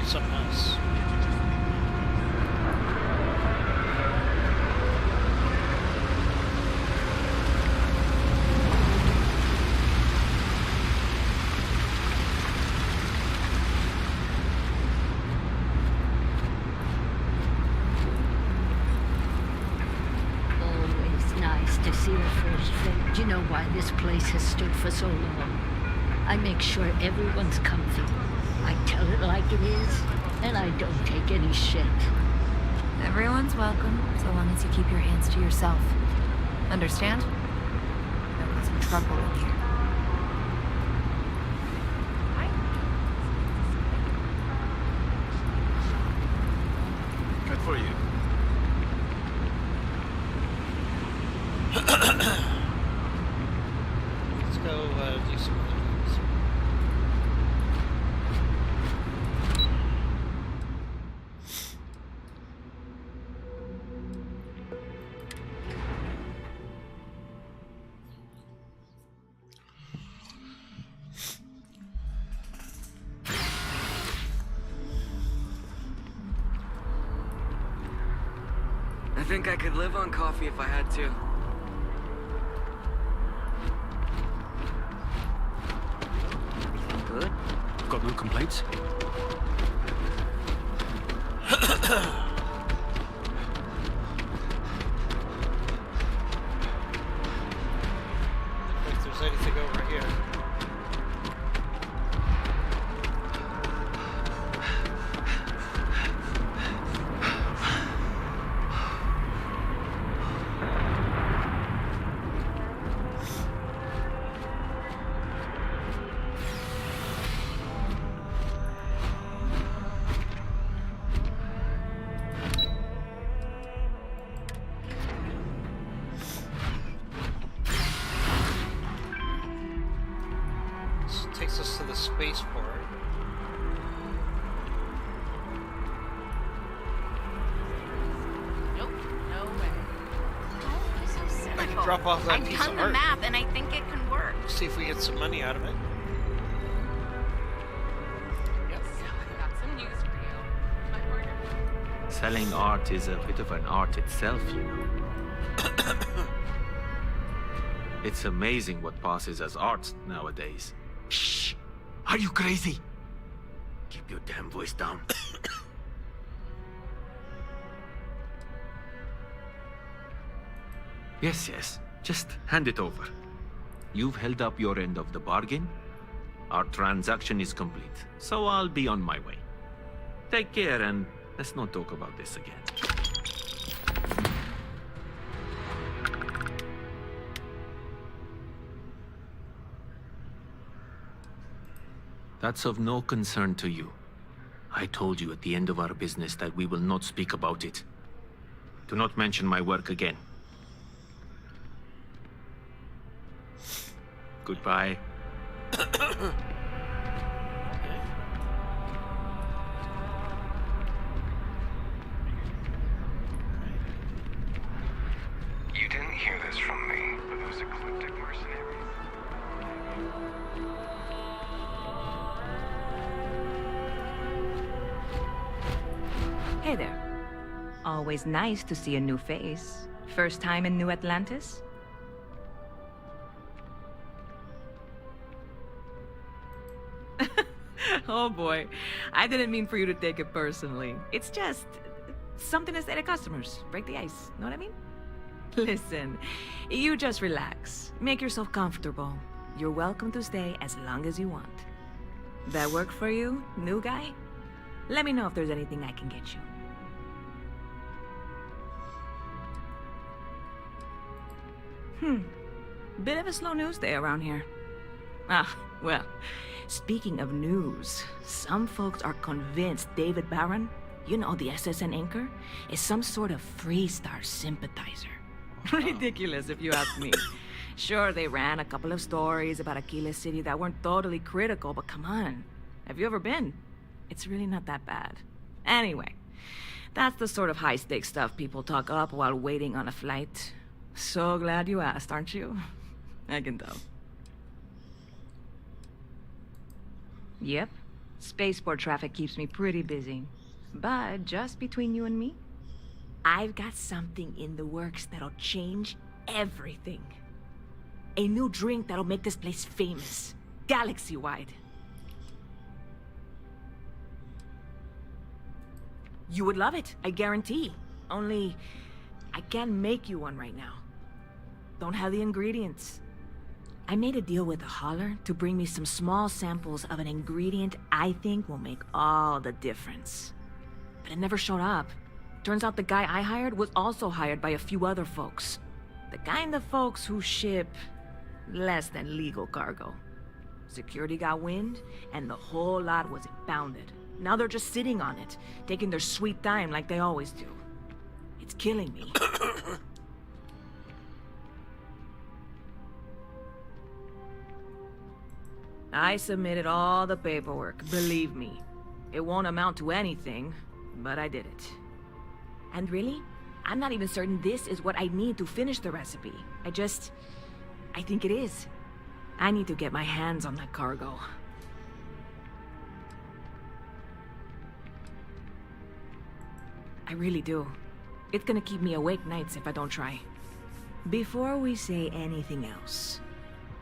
Something else. Always nice to see a fresh face. Do you know why this place has stood for so long? I make sure everyone's comfy. I tell it like it is, and I don't take any shit. Everyone's welcome, so long as you keep your hands to yourself. Understand? Don't cause some trouble in here. Good for you. Let's go do some things. I think I could live on coffee if I had to. Good. Got no complaints. If there's anything over here. Takes us to the spaceport. Nope, no way. Oh, so simple. I can drop off that I've piece done of the art. math, and I think it can work. See if we get some money out of it. Yes, I got some news for you. My partner. Selling art is a bit of an art itself, you know. It's amazing what passes as art nowadays. Shh! Are you crazy? Keep your damn voice down. Yes. Just hand it over. You've held up your end of the bargain. Our transaction is complete, so I'll be on my way. Take care and let's not talk about this again. That's of no concern to you. I told you at the end of our business that we will not speak about it. Do not mention my work again. Goodbye. You didn't hear this from me, but those ecliptic mercenaries. Hey there. Always nice to see a new face. First time in New Atlantis? Oh boy, I didn't mean for you to take it personally. It's just something to say to customers. Break the ice, know what I mean? Listen, you just relax. Make yourself comfortable. You're welcome to stay as long as you want. That work for you, new guy? Let me know if there's anything I can get you. Bit of a slow news day around here. Ah, well, speaking of news, some folks are convinced David Barron, you know, the SSN anchor, is some sort of Freestar sympathizer. Ridiculous, if you ask me. Sure, they ran a couple of stories about Aquila City that weren't totally critical, but come on. Have you ever been? It's really not that bad. Anyway, that's the sort of high-stakes stuff people talk up while waiting on a flight. So glad you asked, aren't you? I can tell. Yep. Spaceport traffic keeps me pretty busy. But just between you and me, I've got something in the works that'll change everything. A new drink that'll make this place famous. Galaxy-wide. You would love it, I guarantee. Only, I can't make you one right now. Don't have the ingredients. I made a deal with a hauler to bring me some small samples of an ingredient I think will make all the difference. But it never showed up. Turns out the guy I hired was also hired by a few other folks. The kind of folks who ship less than legal cargo. Security got wind, and the whole lot was impounded. Now they're just sitting on it, taking their sweet time like they always do. It's killing me. I submitted all the paperwork, believe me. It won't amount to anything, but I did it. And really, I'm not even certain this is what I need to finish the recipe. I think it is. I need to get my hands on that cargo. I really do. It's gonna keep me awake nights if I don't try. Before we say anything else,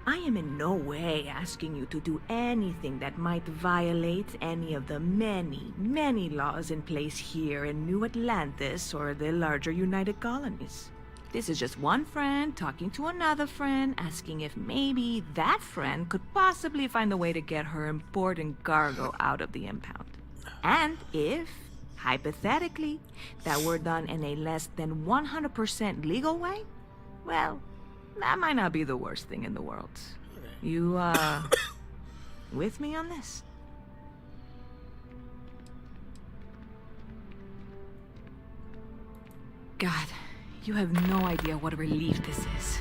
I am in no way asking you to do anything that might violate any of the many, many laws in place here in New Atlantis or the larger United Colonies. This is just one friend talking to another friend, asking if maybe that friend could possibly find a way to get her important cargo out of the impound. And if, hypothetically, that were done in a less than 100% legal way, well, that might not be the worst thing in the world. You, with me on this? God, you have no idea what a relief this is.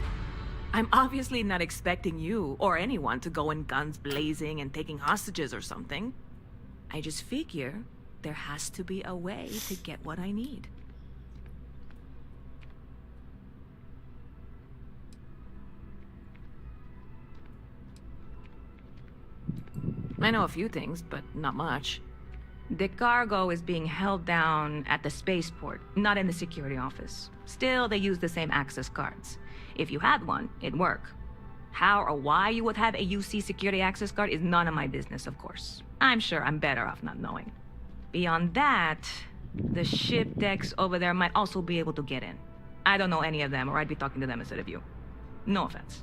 I'm obviously not expecting you or anyone to go in guns blazing and taking hostages or something. I just figure there has to be a way to get what I need. I know a few things, but not much. The cargo is being held down at the spaceport, not in the security office. Still, they use the same access cards. If you had one, it'd work. How or why you would have a UC security access card is none of my business, of course. I'm sure I'm better off not knowing. Beyond that, the ship decks over there might also be able to get in. I don't know any of them, or I'd be talking to them instead of you. No offense.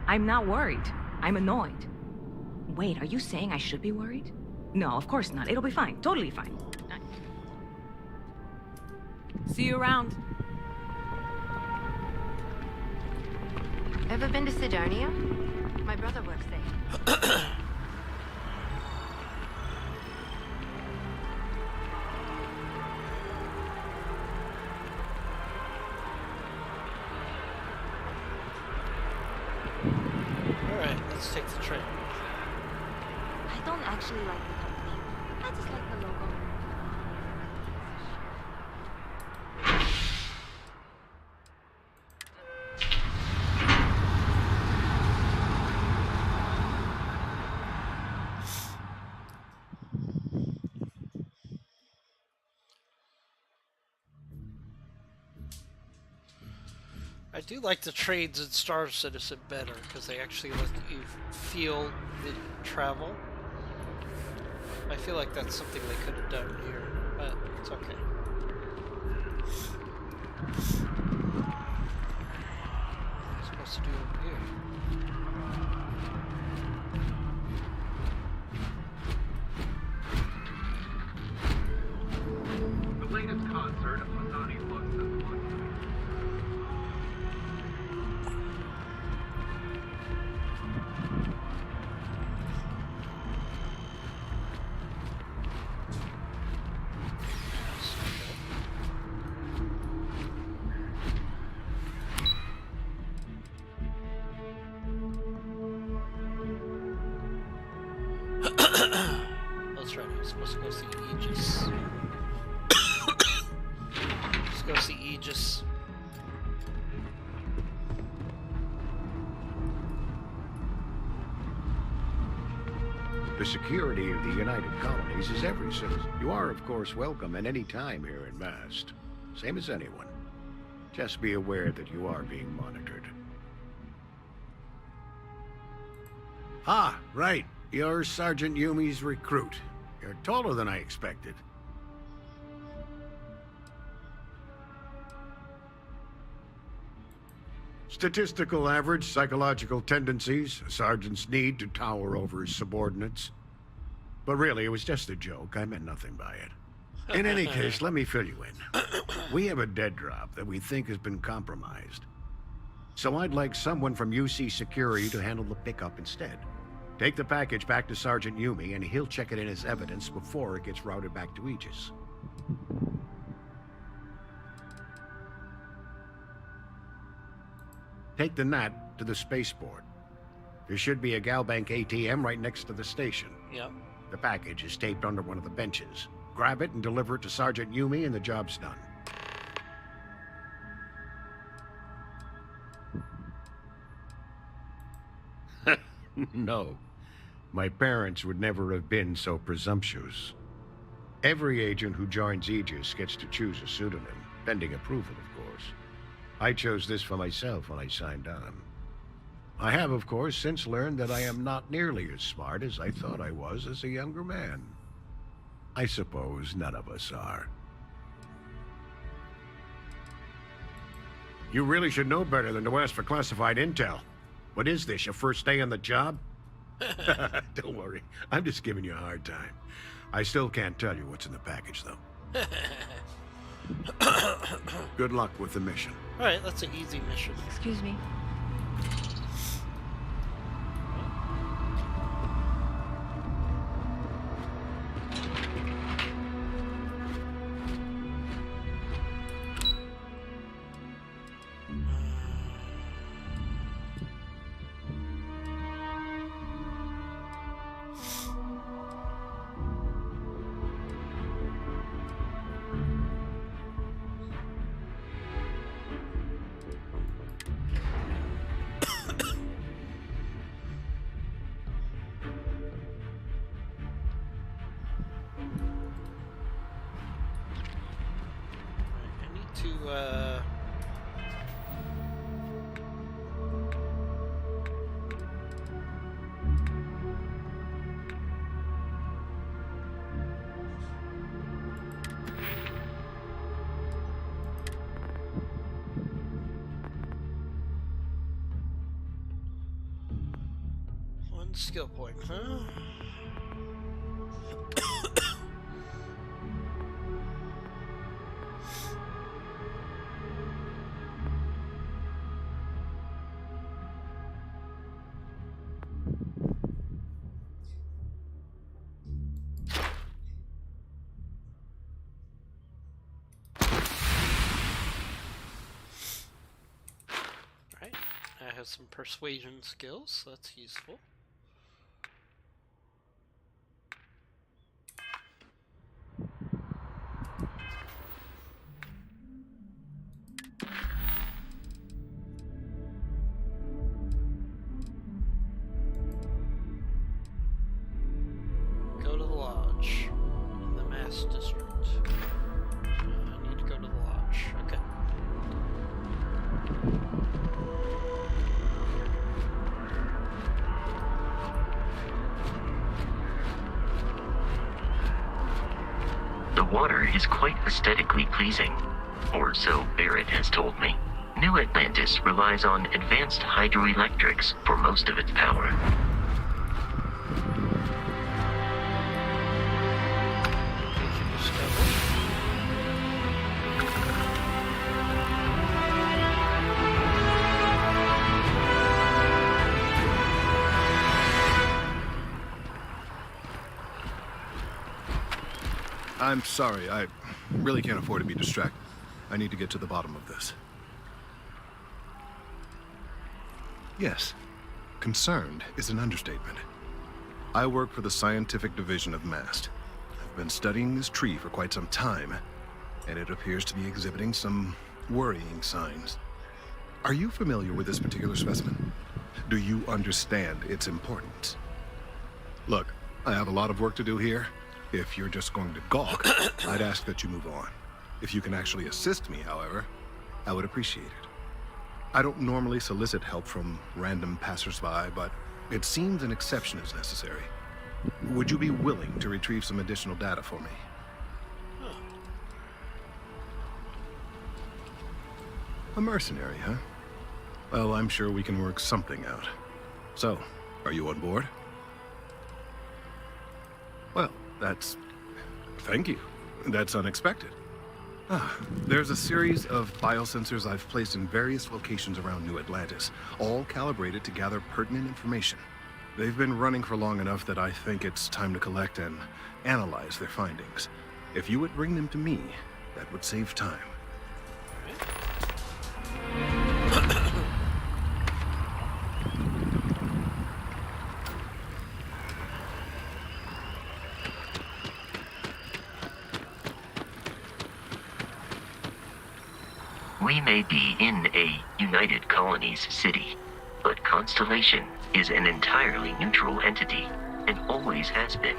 I'm not worried. I'm annoyed. Wait, are you saying I should be worried? No, of course not. It'll be fine. Totally fine. See you around. Ever been to Sidonia? My brother works there. Alright, let's take the train. I don't actually like the company. I just like the logo. I do like the trades in Star Citizen better because they actually let you feel the travel. I feel like that's something they could have done here, but it's okay. What am I supposed to do over here? The latest concert of Masani looks at the one. That's right, I was supposed to go see Aegis. Let's go see Aegis. The security of the United Colonies is every citizen. You are, of course, welcome at any time here in Mast. Same as anyone. Just be aware that you are being monitored. Ah, right. You're Sergeant Yumi's recruit. You're taller than I expected. Statistical average, psychological tendencies, a sergeant's need to tower over his subordinates. But really, it was just a joke. I meant nothing by it. In any case, let me fill you in. We have a dead drop that we think has been compromised. So I'd like someone from UC Security to handle the pickup instead. Take the package back to Sergeant Yumi, and he'll check it in as evidence before it gets routed back to Aegis. Take the Nat to the spaceport. There should be a Galbank ATM right next to the station. Yep. The package is taped under one of the benches. Grab it and deliver it to Sergeant Yumi, and the job's done. No. My parents would never have been so presumptuous. Every agent who joins Aegis gets to choose a pseudonym, pending approval, of course. I chose this for myself when I signed on. I have, of course, since learned that I am not nearly as smart as I thought I was as a younger man. I suppose none of us are. You really should know better than to ask for classified intel. What is this, your first day on the job? Don't worry, I'm just giving you a hard time. I still can't tell you what's in the package, though. Good luck with the mission. Alright, that's an easy mission. Excuse me. One skill point, huh? Right, I have some persuasion skills, so that's useful. Go to the lodge in the Mass District. I need to go to the lodge. Okay. The water is quite aesthetically pleasing, or so Barrett has told me. New Atlantis relies on advanced hydroelectrics for most of its power. I'm sorry, I really can't afford to be distracted. I need to get to the bottom of this. Yes, concerned is an understatement. I work for the scientific division of MAST. I've been studying this tree for quite some time, and it appears to be exhibiting some worrying signs. Are you familiar with this particular specimen? Do you understand its importance? Look, I have a lot of work to do here. If you're just going to gawk, I'd ask that you move on. If you can actually assist me, however, I would appreciate it. I don't normally solicit help from random passersby, but it seems an exception is necessary. Would you be willing to retrieve some additional data for me? A mercenary, huh? Well, I'm sure we can work something out. So, are you on board? Well, thank you. That's unexpected. There's a series of biosensors I've placed in various locations around New Atlantis, all calibrated to gather pertinent information. They've been running for long enough that I think it's time to collect and analyze their findings. If you would bring them to me, that would save time. We may be in a United Colonies city, but Constellation is an entirely neutral entity, and always has been.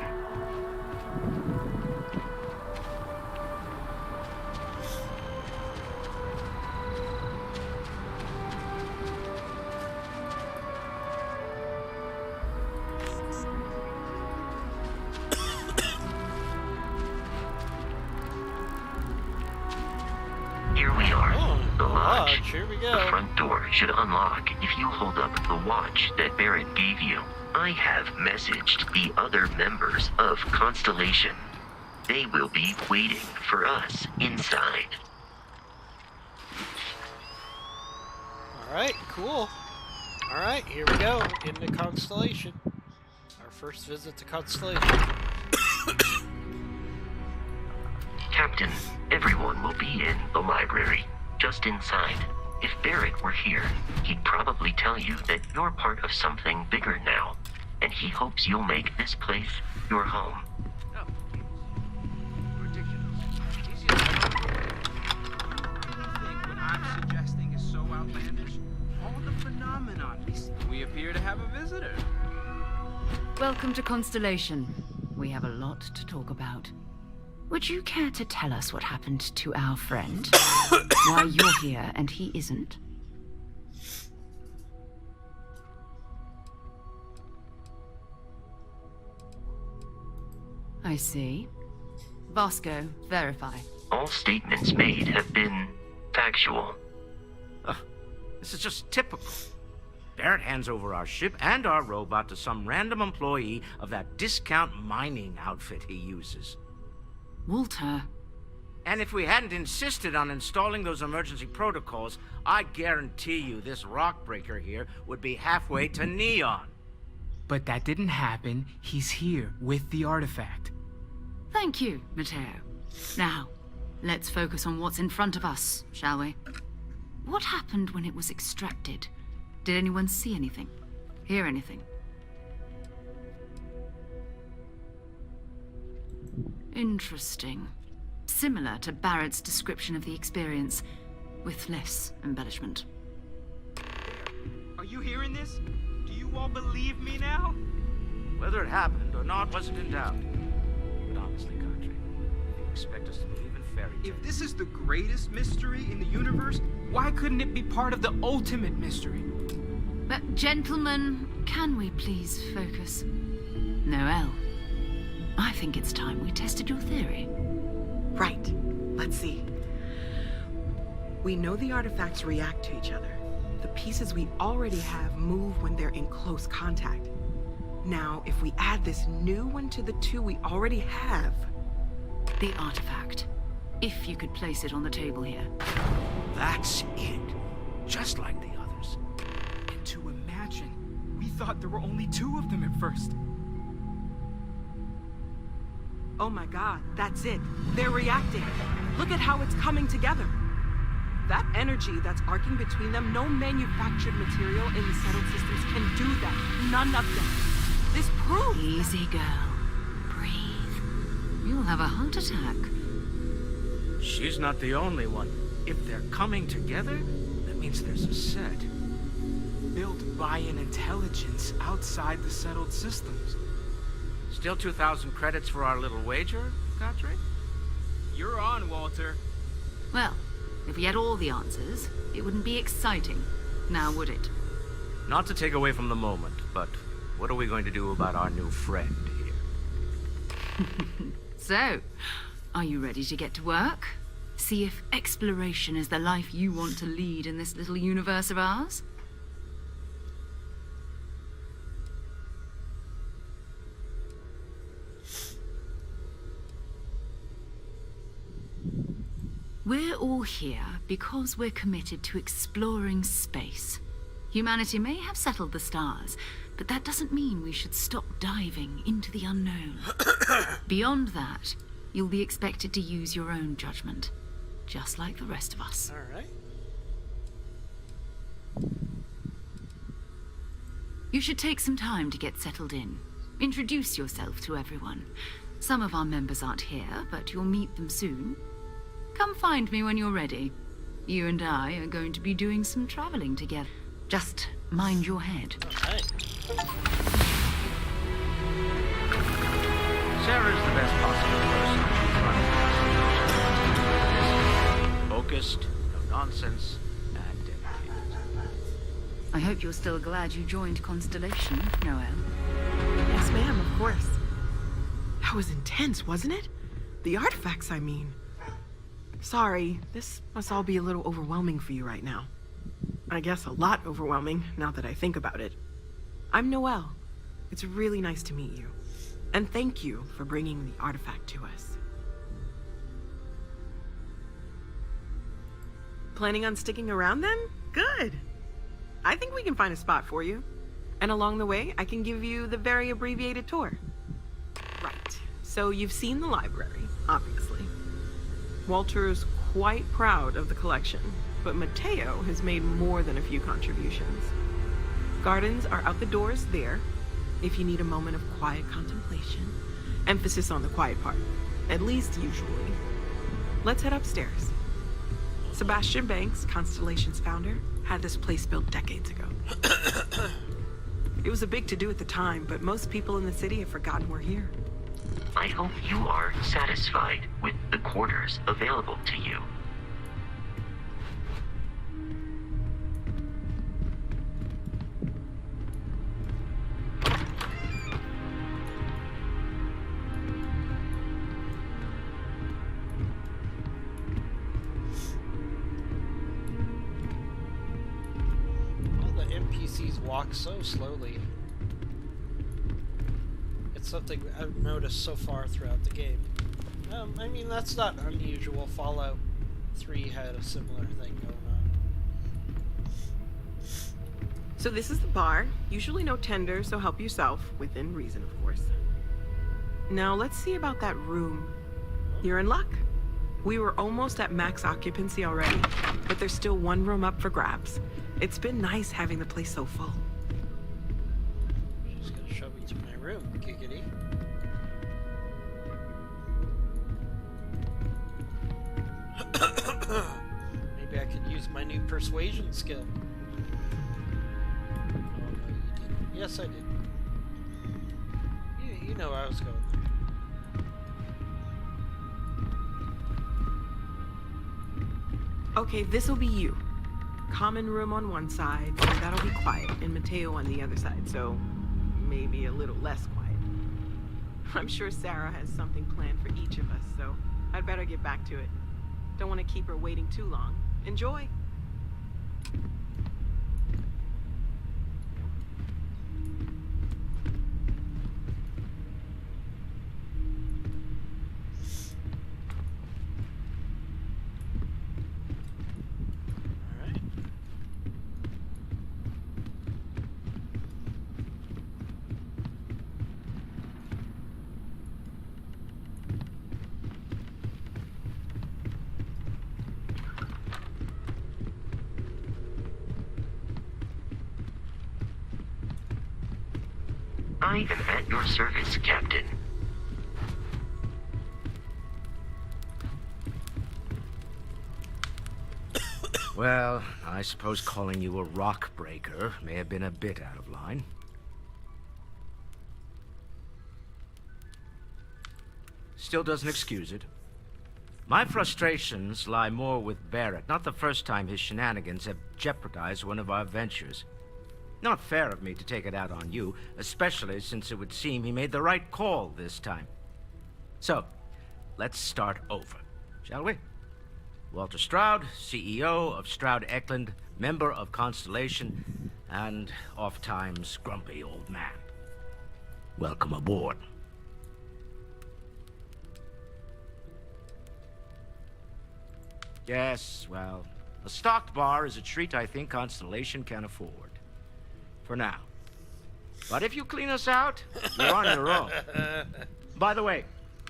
Here we are. The lodge. Here we go. The front door should unlock if you hold up the watch that Barrett gave you. I have messaged the other members of Constellation. They will be waiting for us inside. Alright, cool. Alright, here we go. Into Constellation. Our first visit to Constellation. Captain, everyone will be in the library, just inside. If Barrett were here, he'd probably tell you that you're part of something bigger now, and he hopes you'll make this place your home. We appear to have a visitor. Welcome to Constellation. We have a lot to talk about. Would you care to tell us what happened to our friend? Why you're here and he isn't? I see. Vasco, verify. All statements made have been factual. This is just typical. Barrett hands over our ship and our robot to some random employee of that discount mining outfit he uses. Walter. And if we hadn't insisted on installing those emergency protocols, I guarantee you this rock breaker here would be halfway to Neon. But that didn't happen. He's here with the artifact. Thank you, Matteo. Now, let's focus on what's in front of us, shall we? What happened when it was extracted? Did anyone see anything? Hear anything? Interesting. Similar to Barrett's description of the experience, with less embellishment. Are you hearing this? Do you all believe me now? Whether it happened or not wasn't in doubt. But honestly, Country, if you expect us to believe in fairy tales... If this is the greatest mystery in the universe, why couldn't it be part of the ultimate mystery? But gentlemen, can we please focus? Noel, I think it's time we tested your theory. Right. Let's see. We know the artifacts react to each other. The pieces we already have move when they're in close contact. Now, if we add this new one to the two we already have... The artifact. If you could place it on the table here. That's it. Just like the others. And to imagine, we thought there were only two of them at first. Oh my god, that's it. They're reacting. Look at how it's coming together. That energy that's arcing between them, no manufactured material in the settled systems can do that. None of them. This proves... Easy, girl. Breathe. You'll have a heart attack. She's not the only one. If they're coming together, that means there's a set. Built by an intelligence outside the settled systems. Still 2,000 credits for our little wager, Godfrey? You're on, Walter. Well, if we had all the answers, it wouldn't be exciting, now would it? Not to take away from the moment, but what are we going to do about our new friend here? So, are you ready to get to work? See if exploration is the life you want to lead in this little universe of ours? We're all here because we're committed to exploring space. Humanity may have settled the stars, but that doesn't mean we should stop diving into the unknown. Beyond that, you'll be expected to use your own judgment, just like the rest of us. All right. You should take some time to get settled in. Introduce yourself to everyone. Some of our members aren't here, but you'll meet them soon. Come find me when you're ready. You and I are going to be doing some traveling together. Just mind your head. Okay. Sarah's the best possible person. Focused, no nonsense, and dedicated. I hope you're still glad you joined Constellation, Noel. Yes, ma'am, of course. That was intense, wasn't it? The artifacts, I mean. Sorry, this must all be a little overwhelming for you right now. I guess a lot overwhelming, now that I think about it. I'm Noelle. It's really nice to meet you. And thank you for bringing the artifact to us. Planning on sticking around then? Good. I think we can find a spot for you. And along the way, I can give you the very abbreviated tour. Right. So you've seen the library, obviously. Walter's quite proud of the collection, but Mateo has made more than a few contributions. Gardens are out the doors there, if you need a moment of quiet contemplation. Emphasis on the quiet part, at least usually. Let's head upstairs. Sebastian Banks, Constellation's founder, had this place built decades ago. It was a big to-do at the time, but most people in the city have forgotten we're here. I hope you are satisfied with the quarters available to you. All the NPCs walk so slowly. It's something I've noticed so far throughout the game. I mean, that's not unusual. Fallout 3 had a similar thing going on. So this is the bar. Usually no tender, so help yourself, within reason, of course. Now let's see about that room. You're in luck. We were almost at max occupancy already, but there's still one room up for grabs. It's been nice having the place so full. She's gonna show me to my room, giggity. Maybe I could use my new persuasion skill. Oh no, you didn't. Yes, I did. You know where I was going. Okay, this'll be you. Common room on one side, so that'll be quiet, and Mateo on the other side, so maybe a little less quiet. I'm sure Sarah has something planned for each of us, so I'd better get back to it. Don't want to keep her waiting too long. Enjoy! I am at your service, Captain. Well, I suppose calling you a rock breaker may have been a bit out of line. Still doesn't excuse it. My frustrations lie more with Barrett. Not the first time his shenanigans have jeopardized one of our ventures. Not fair of me to take it out on you, especially since it would seem he made the right call this time. So, let's start over, shall we? Walter Stroud, CEO of Stroud Eklund, member of Constellation, and oft-times grumpy old man. Welcome aboard. Yes, well, a stocked bar is a treat I think Constellation can afford. For now. But if you clean us out, you're on your own. By the way,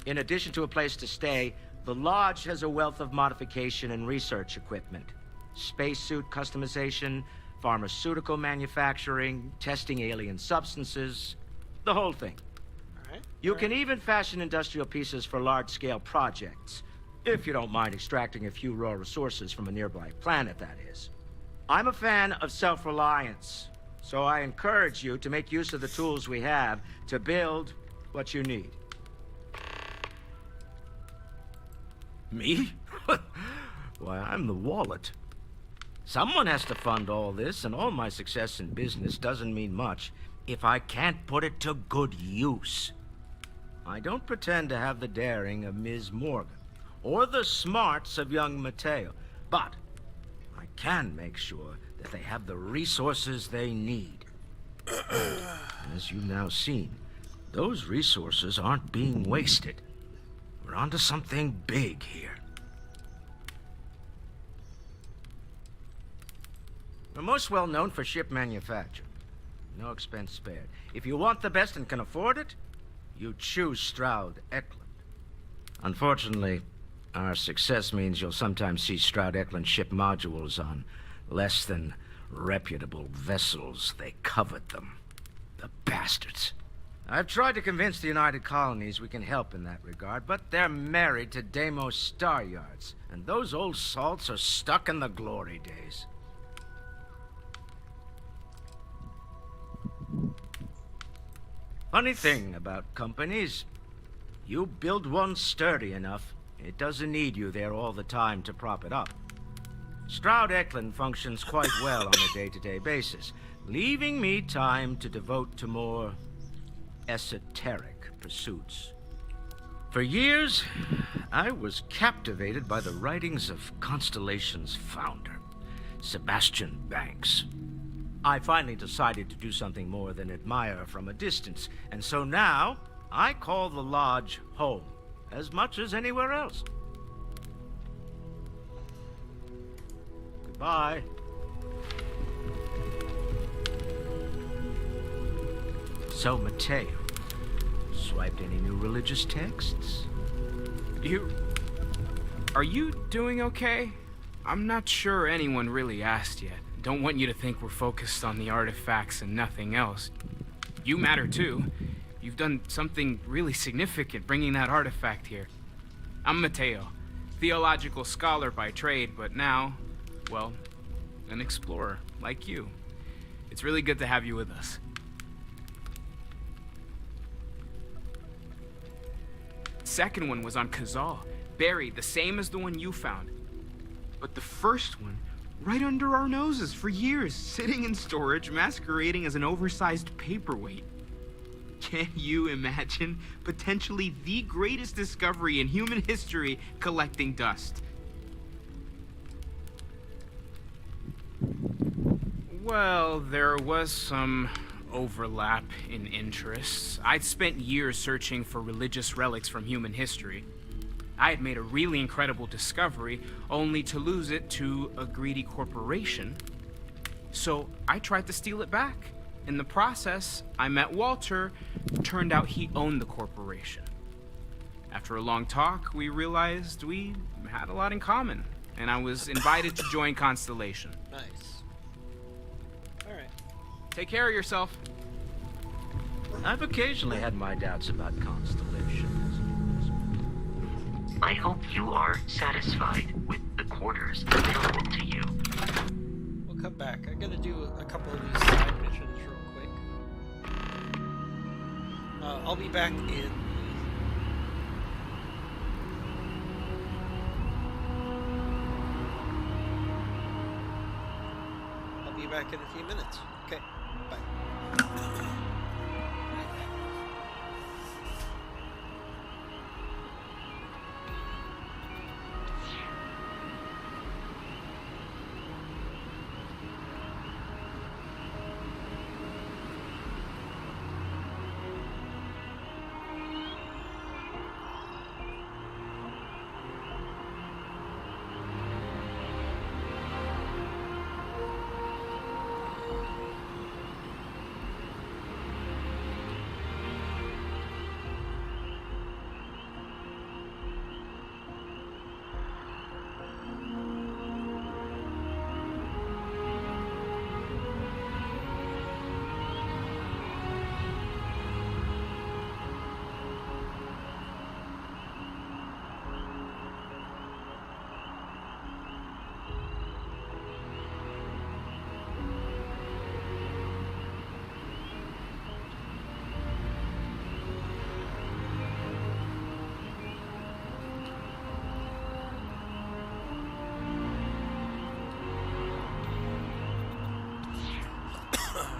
in addition to a place to stay, the Lodge has a wealth of modification and research equipment. Spacesuit customization, pharmaceutical manufacturing, testing alien substances, the whole thing. You can even fashion industrial pieces for large-scale projects, if you don't mind extracting a few raw resources from a nearby planet, that is. I'm a fan of self-reliance. So I encourage you to make use of the tools we have to build what you need. Me? Why, I'm the wallet. Someone has to fund all this, and all my success in business doesn't mean much if I can't put it to good use. I don't pretend to have the daring of Ms. Morgan, or the smarts of young Mateo. But I can make sure that they have the resources they need. And as you've now seen, those resources aren't being wasted. We're onto something big here. We're most well known for ship manufacture. No expense spared. If you want the best and can afford it, you choose Stroud Eklund. Unfortunately, our success means you'll sometimes see Stroud Eklund ship modules on less than reputable vessels. They covet them. The bastards. I've tried to convince the United Colonies we can help in that regard, but they're married to Deimos Star Yards, and those old salts are stuck in the glory days. Funny thing about companies, you build one sturdy enough, it doesn't need you there all the time to prop it up. Stroud Eklund functions quite well on a day-to-day basis, leaving me time to devote to more esoteric pursuits. For years, I was captivated by the writings of Constellation's founder, Sebastian Banks. I finally decided to do something more than admire from a distance, and so now I call the Lodge home, as much as anywhere else. Goodbye. So, Mateo, swiped any new religious texts? Are you doing okay? I'm not sure anyone really asked yet. Don't want you to think we're focused on the artifacts and nothing else. You matter too. You've done something really significant bringing that artifact here. I'm Mateo, theological scholar by trade, but now, well, an explorer like you. It's really good to have you with us. Second one was on Kazal, buried the same as the one you found. But the first one, right under our noses for years, sitting in storage, masquerading as an oversized paperweight. Can you imagine potentially the greatest discovery in human history collecting dust? Well, there was some overlap in interests. I'd spent years searching for religious relics from human history. I had made a really incredible discovery, only to lose it to a greedy corporation. So I tried to steal it back. In the process, I met Walter. Turned out he owned the corporation. After a long talk, we realized we had a lot in common, and I was invited to join Constellation. Nice. Alright. Take care of yourself. I've occasionally had my doubts about Constellation. I hope you are satisfied with the quarters available to you. We'll come back. I'm gonna do a couple of these side missions real quick. I'll be back in... I'll be back in a few minutes. Okay, bye.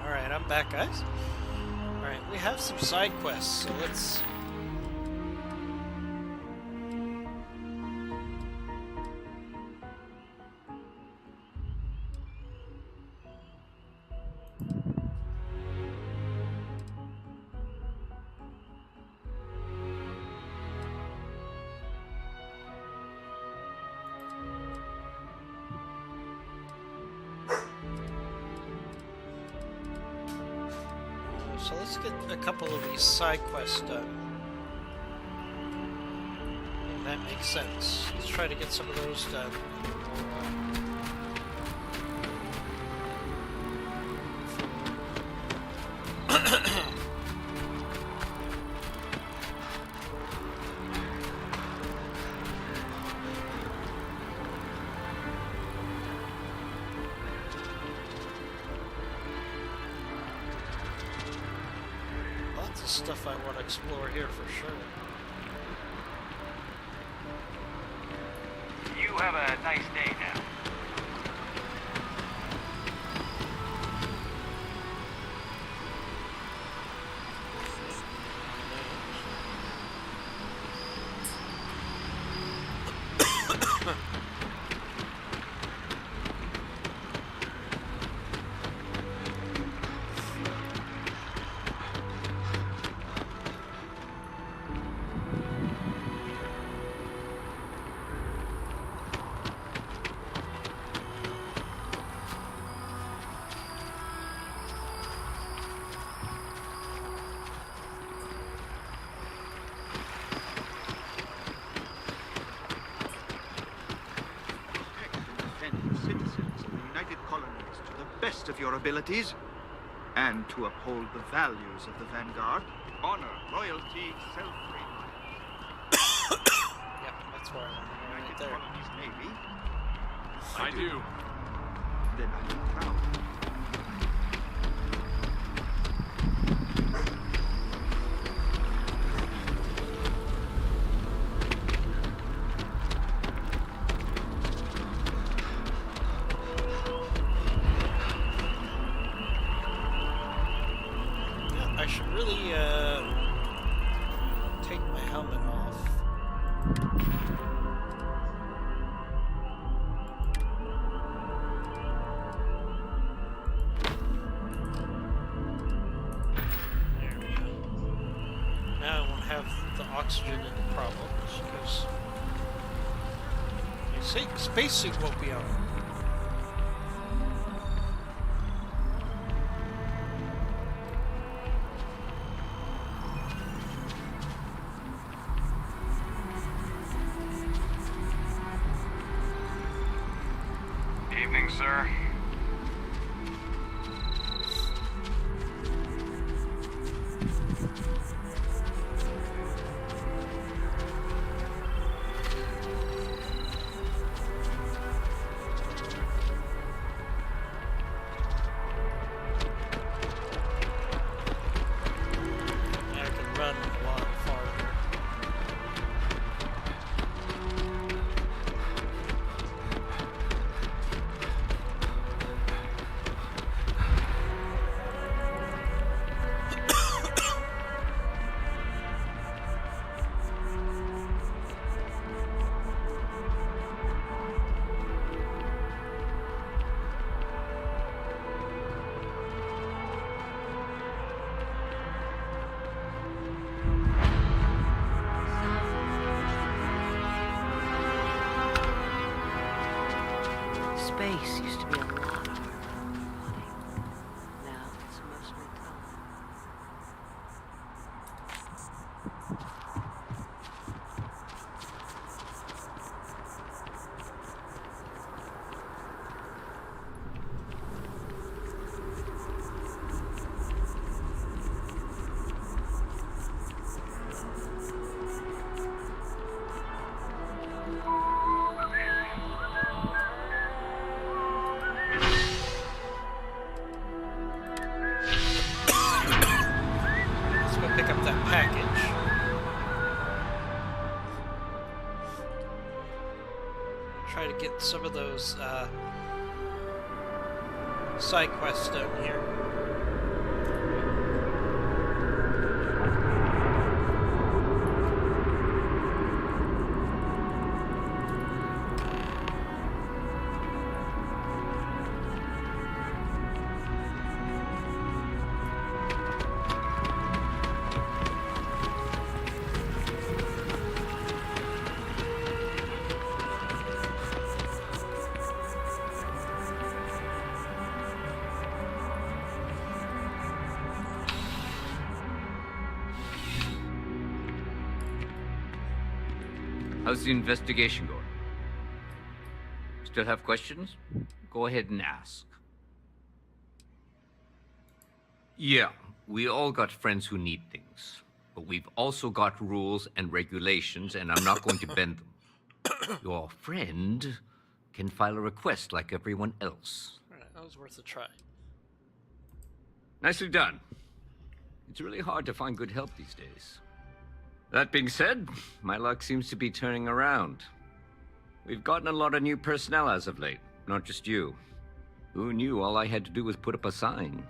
Alright, I'm back, guys. Alright, we have some side quests, so let's... So let's get a couple of these side quests done. And that makes sense. Let's try to get some of those done. Stuff I want to explore here for sure. You have a nice day now. Of your abilities, and to uphold the values of the Vanguard: honor, loyalty, self-reliance. Yep, that's where I'm right there. Navy. I do. Then I'm proud. Take my helmet off. There we go. Now I won't have the oxygen problems because my spacesuit won't be on. Evening, sir. I can run a lot farther. Space used to be a lot harder. Now it's mostly tough. Pick up that package. Try to get some of those side quests done here. How's the investigation going? Still have questions? Go ahead and ask. Yeah, we all got friends who need things. But we've also got rules and regulations, and I'm not going to bend them. Your friend can file a request like everyone else. Alright, that was worth a try. Nicely done. It's really hard to find good help these days. That being said, my luck seems to be turning around. We've gotten a lot of new personnel as of late, not just you. Who knew all I had to do was put up a sign?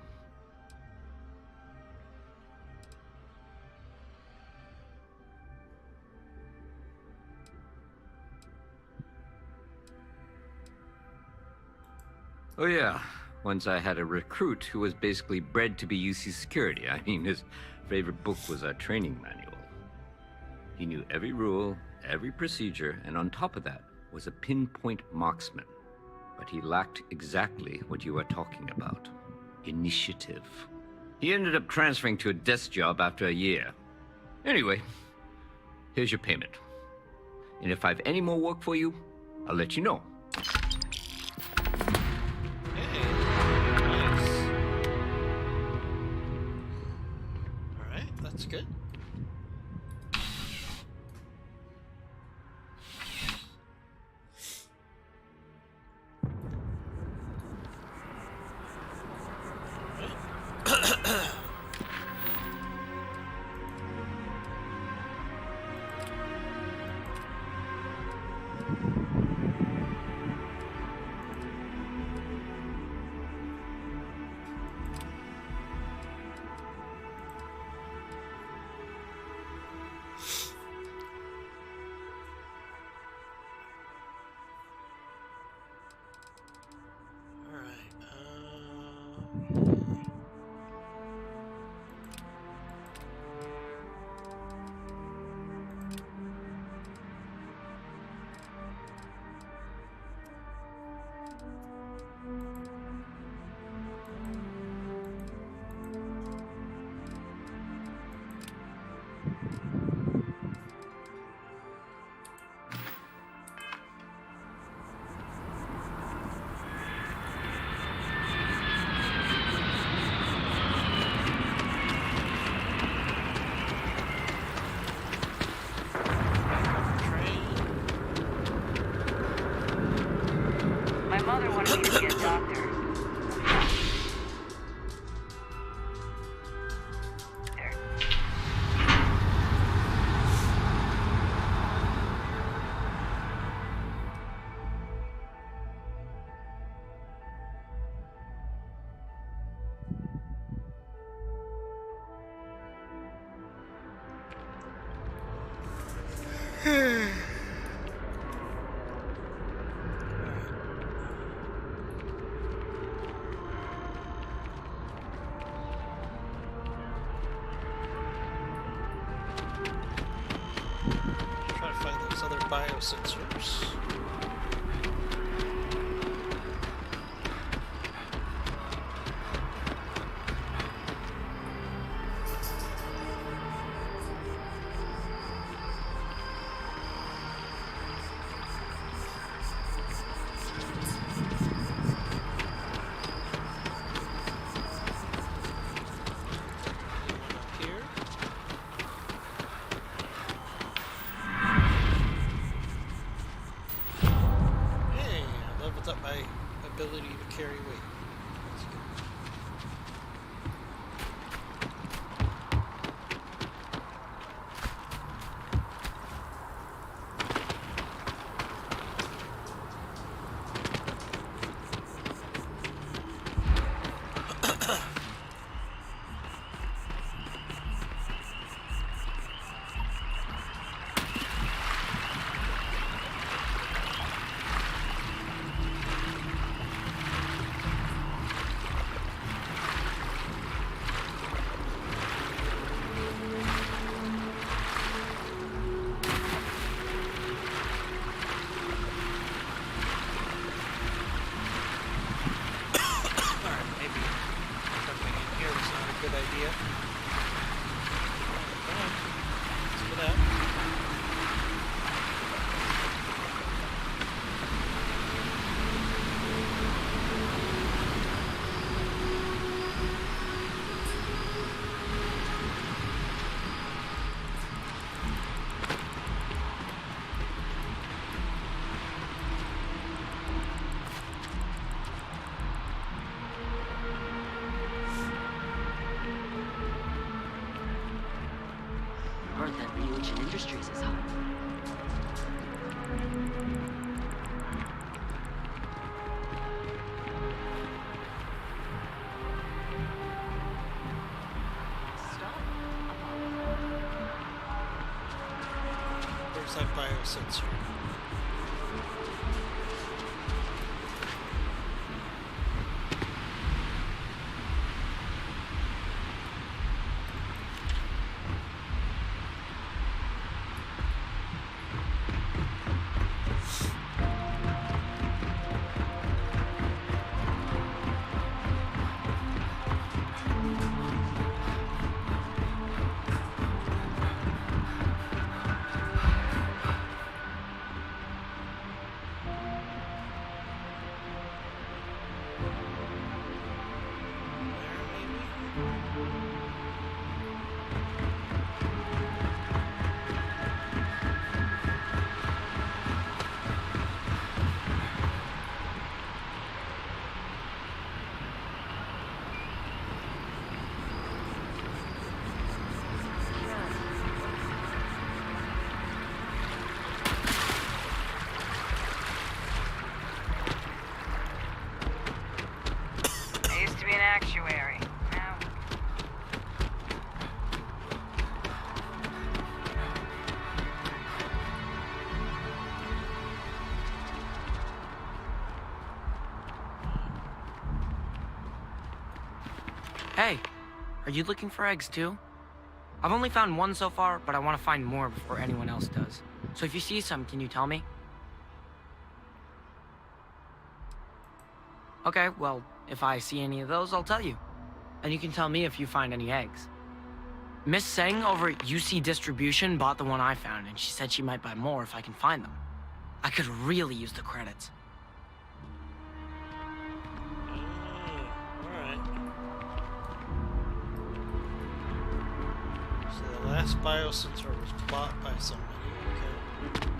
Oh yeah, once I had a recruit who was basically bred to be UC security. I mean, his favorite book was our training manual. He knew every rule, every procedure, and on top of that was a pinpoint marksman. But he lacked exactly what you are talking about. Initiative. He ended up transferring to a desk job after a year. Anyway, here's your payment. And if I have any more work for you, I'll let you know. Alright, that's good. Mother wanted me to be a doctor. Try to find those other biosensors. Up my ability to carry weight. That's good. Industries is hot. Where's that biosensor? Actuary. Now, hey, are you looking for eggs too? I've only found one so far, but I want to find more before anyone else does. So if you see some, can you tell me? Okay, well, if I see any of those, I'll tell you. And you can tell me if you find any eggs. Miss Seng over at UC Distribution bought the one I found, and she said she might buy more if I can find them. I could really use the credits. Alright. So the last biosensor was bought by somebody, okay.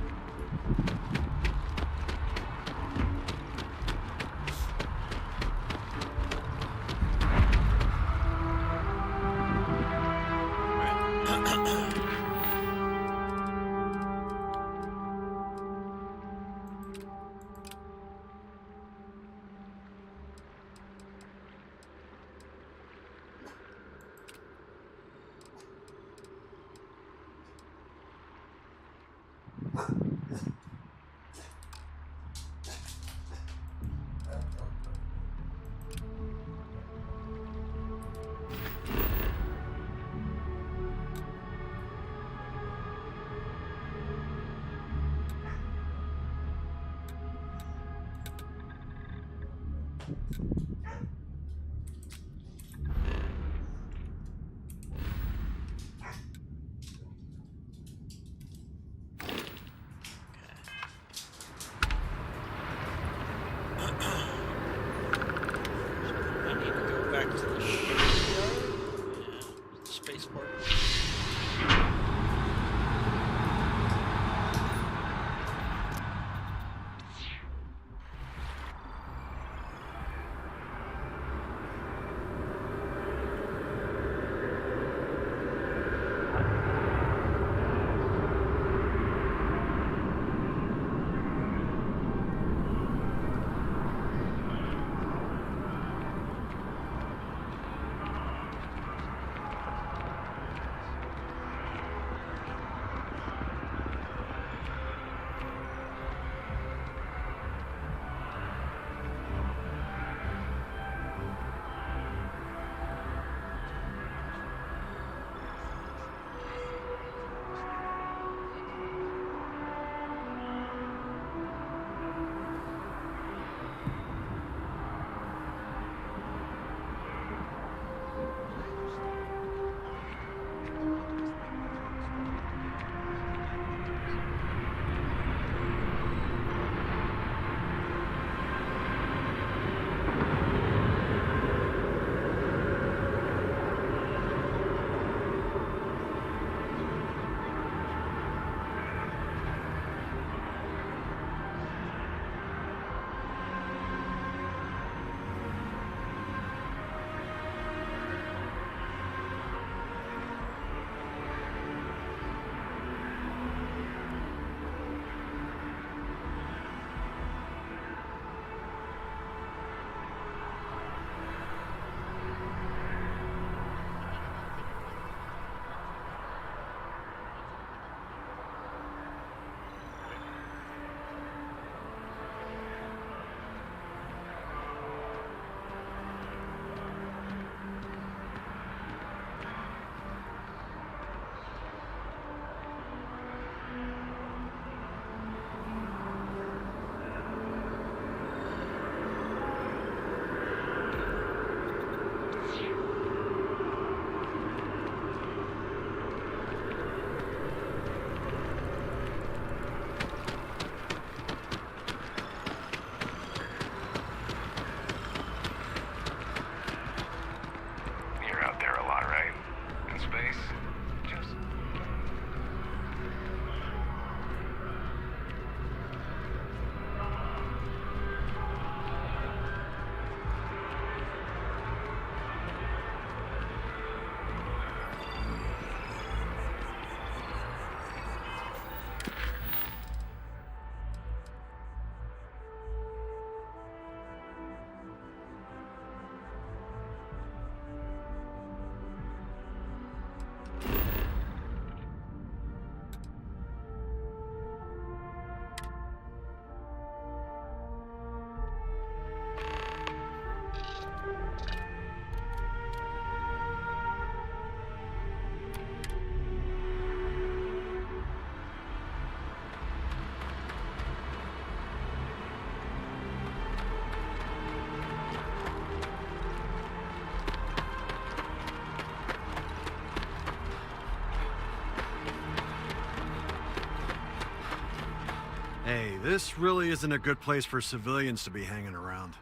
This really isn't a good place for civilians to be hanging around.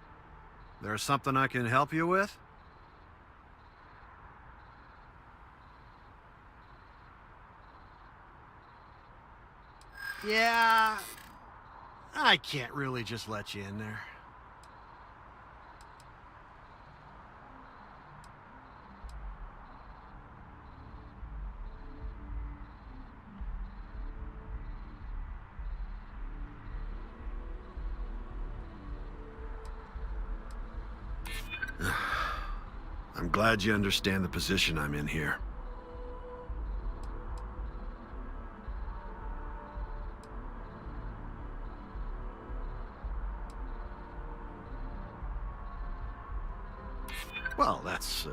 There's something I can help you with? Yeah, I can't really just let you in there. I'm glad you understand the position I'm in here. Well, that's...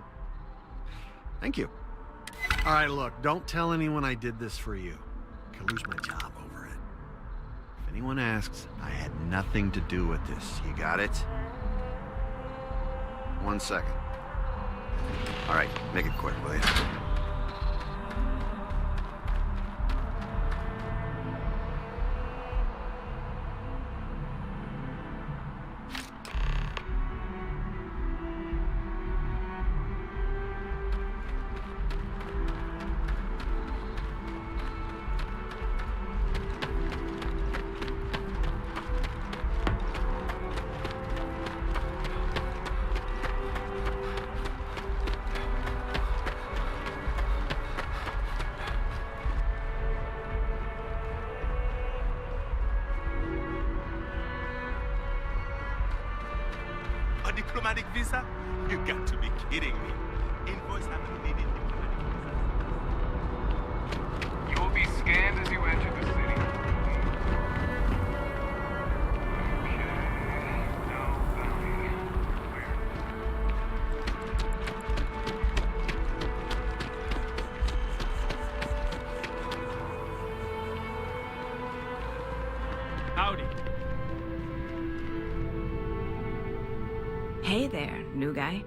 thank you. All right, look, don't tell anyone I did this for you. I could lose my job over it. If anyone asks, I had nothing to do with this. You got it? 1 second. All right, make it quick, will you? A diplomatic visa? You got to be kidding me. Invoice haven't needed diplomatic visa. You will be scanned as you enter the city. Howdy. Hey there, new guy.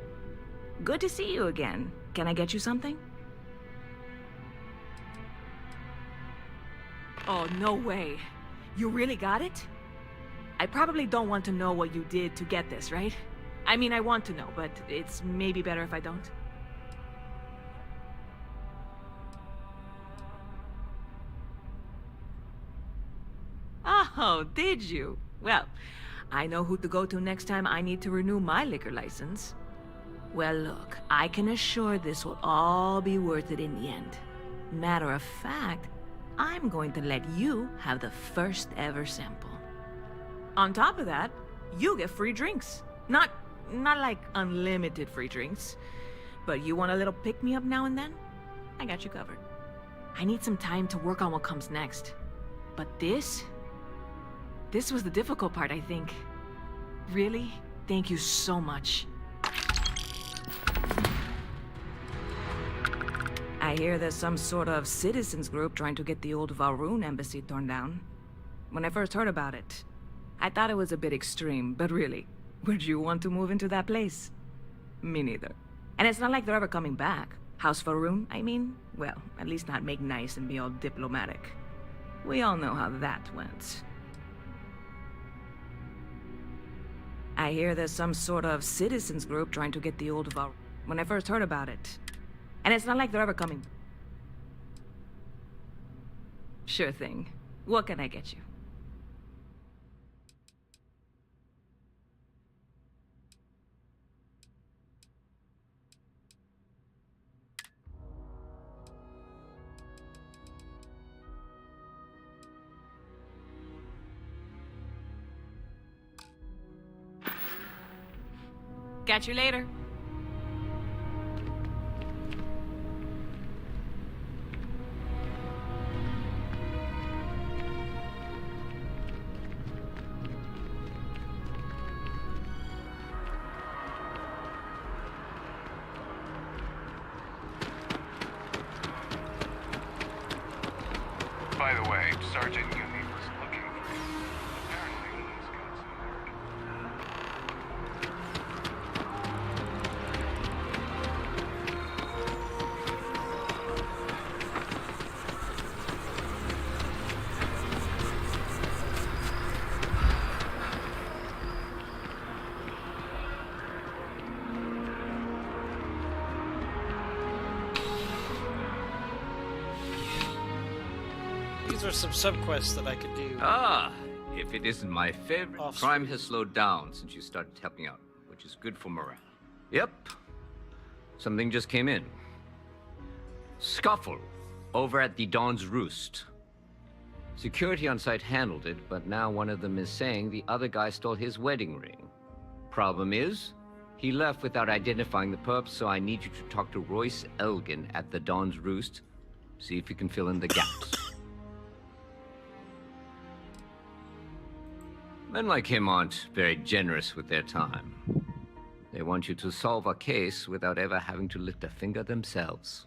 Good to see you again. Can I get you something? Oh, no way. You really got it? I probably don't want to know what you did to get this, right? I mean, I want to know, but it's maybe better if I don't. Oh, did you? Well, I know who to go to next time I need to renew my liquor license. Well, look, I can assure this will all be worth it in the end. Matter of fact, I'm going to let you have the first ever sample. On top of that, you get free drinks. Not like unlimited free drinks, but you want a little pick-me-up now and then? I got you covered. I need some time to work on what comes next. But this was the difficult part, I think. Really? Thank you so much. I hear there's some sort of citizens group trying to get the old Valroon embassy torn down. When I first heard about it, I thought it was a bit extreme, but really, would you want to move into that place? Me neither. And it's not like they're ever coming back. House Valroon, I mean? Well, at least not make nice and be all diplomatic. We all know how that went. I hear there's some sort of citizens group trying to get the old Valroon. When I first heard about it, and it's not like they're ever coming. Sure thing. What can I get you? Catch you later. By the way, Sergeant Yumi was looking for you. Apparently, he's got some work. there's some subquests that I could do. Ah, if it isn't my favorite. Off-screen. Crime has slowed down since you started helping out, which is good for morale. Yep. Something just came in. Scuffle over at the Dawn's Roost. Security on site handled it, but now one of them is saying the other guy stole his wedding ring. Problem is, he left without identifying the perp, so I need you to talk to Royce Elgin at the Dawn's Roost. See if you can fill in the gaps. Men like him aren't very generous with their time. They want you to solve a case without ever having to lift a finger themselves.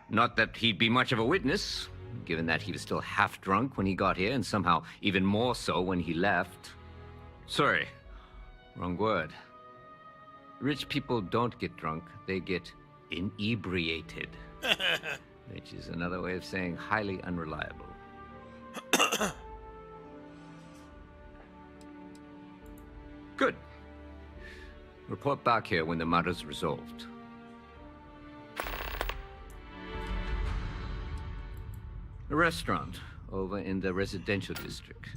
Not that he'd be much of a witness, given that he was still half drunk when he got here, and somehow even more so when he left. Sorry, wrong word. Rich people don't get drunk, they get inebriated. Which is another way of saying highly unreliable. Good. Report back here when the matter's resolved. A restaurant over in the residential district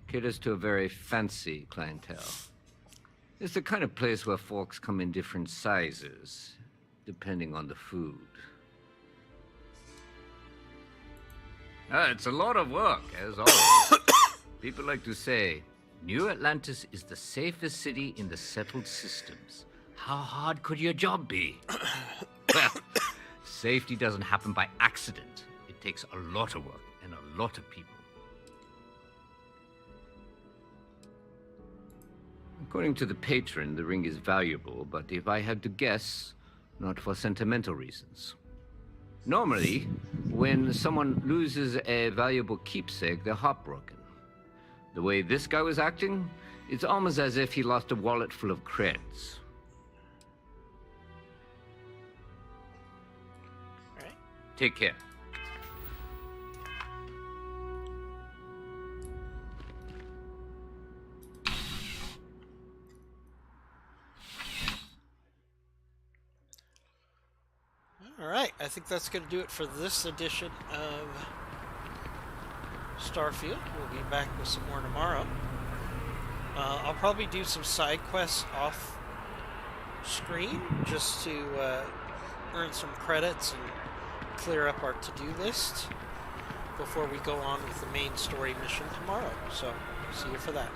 caters to a very fancy clientele. It's the kind of place where forks come in different sizes, depending on the food. It's a lot of work, as always. People like to say, New Atlantis is the safest city in the settled systems. How hard could your job be? Well, safety doesn't happen by accident. It takes a lot of work and a lot of people. According to the patron, the ring is valuable, but if I had to guess, not for sentimental reasons. Normally, when someone loses a valuable keepsake, they're heartbroken. The way this guy was acting, it's almost as if he lost a wallet full of creds. All right. Take care. All right, I think that's going to do it for this edition of Starfield. We'll be back with some more tomorrow. I'll probably do some side quests off screen just to earn some credits and clear up our to-do list before we go on with the main story mission tomorrow. So, see you for that.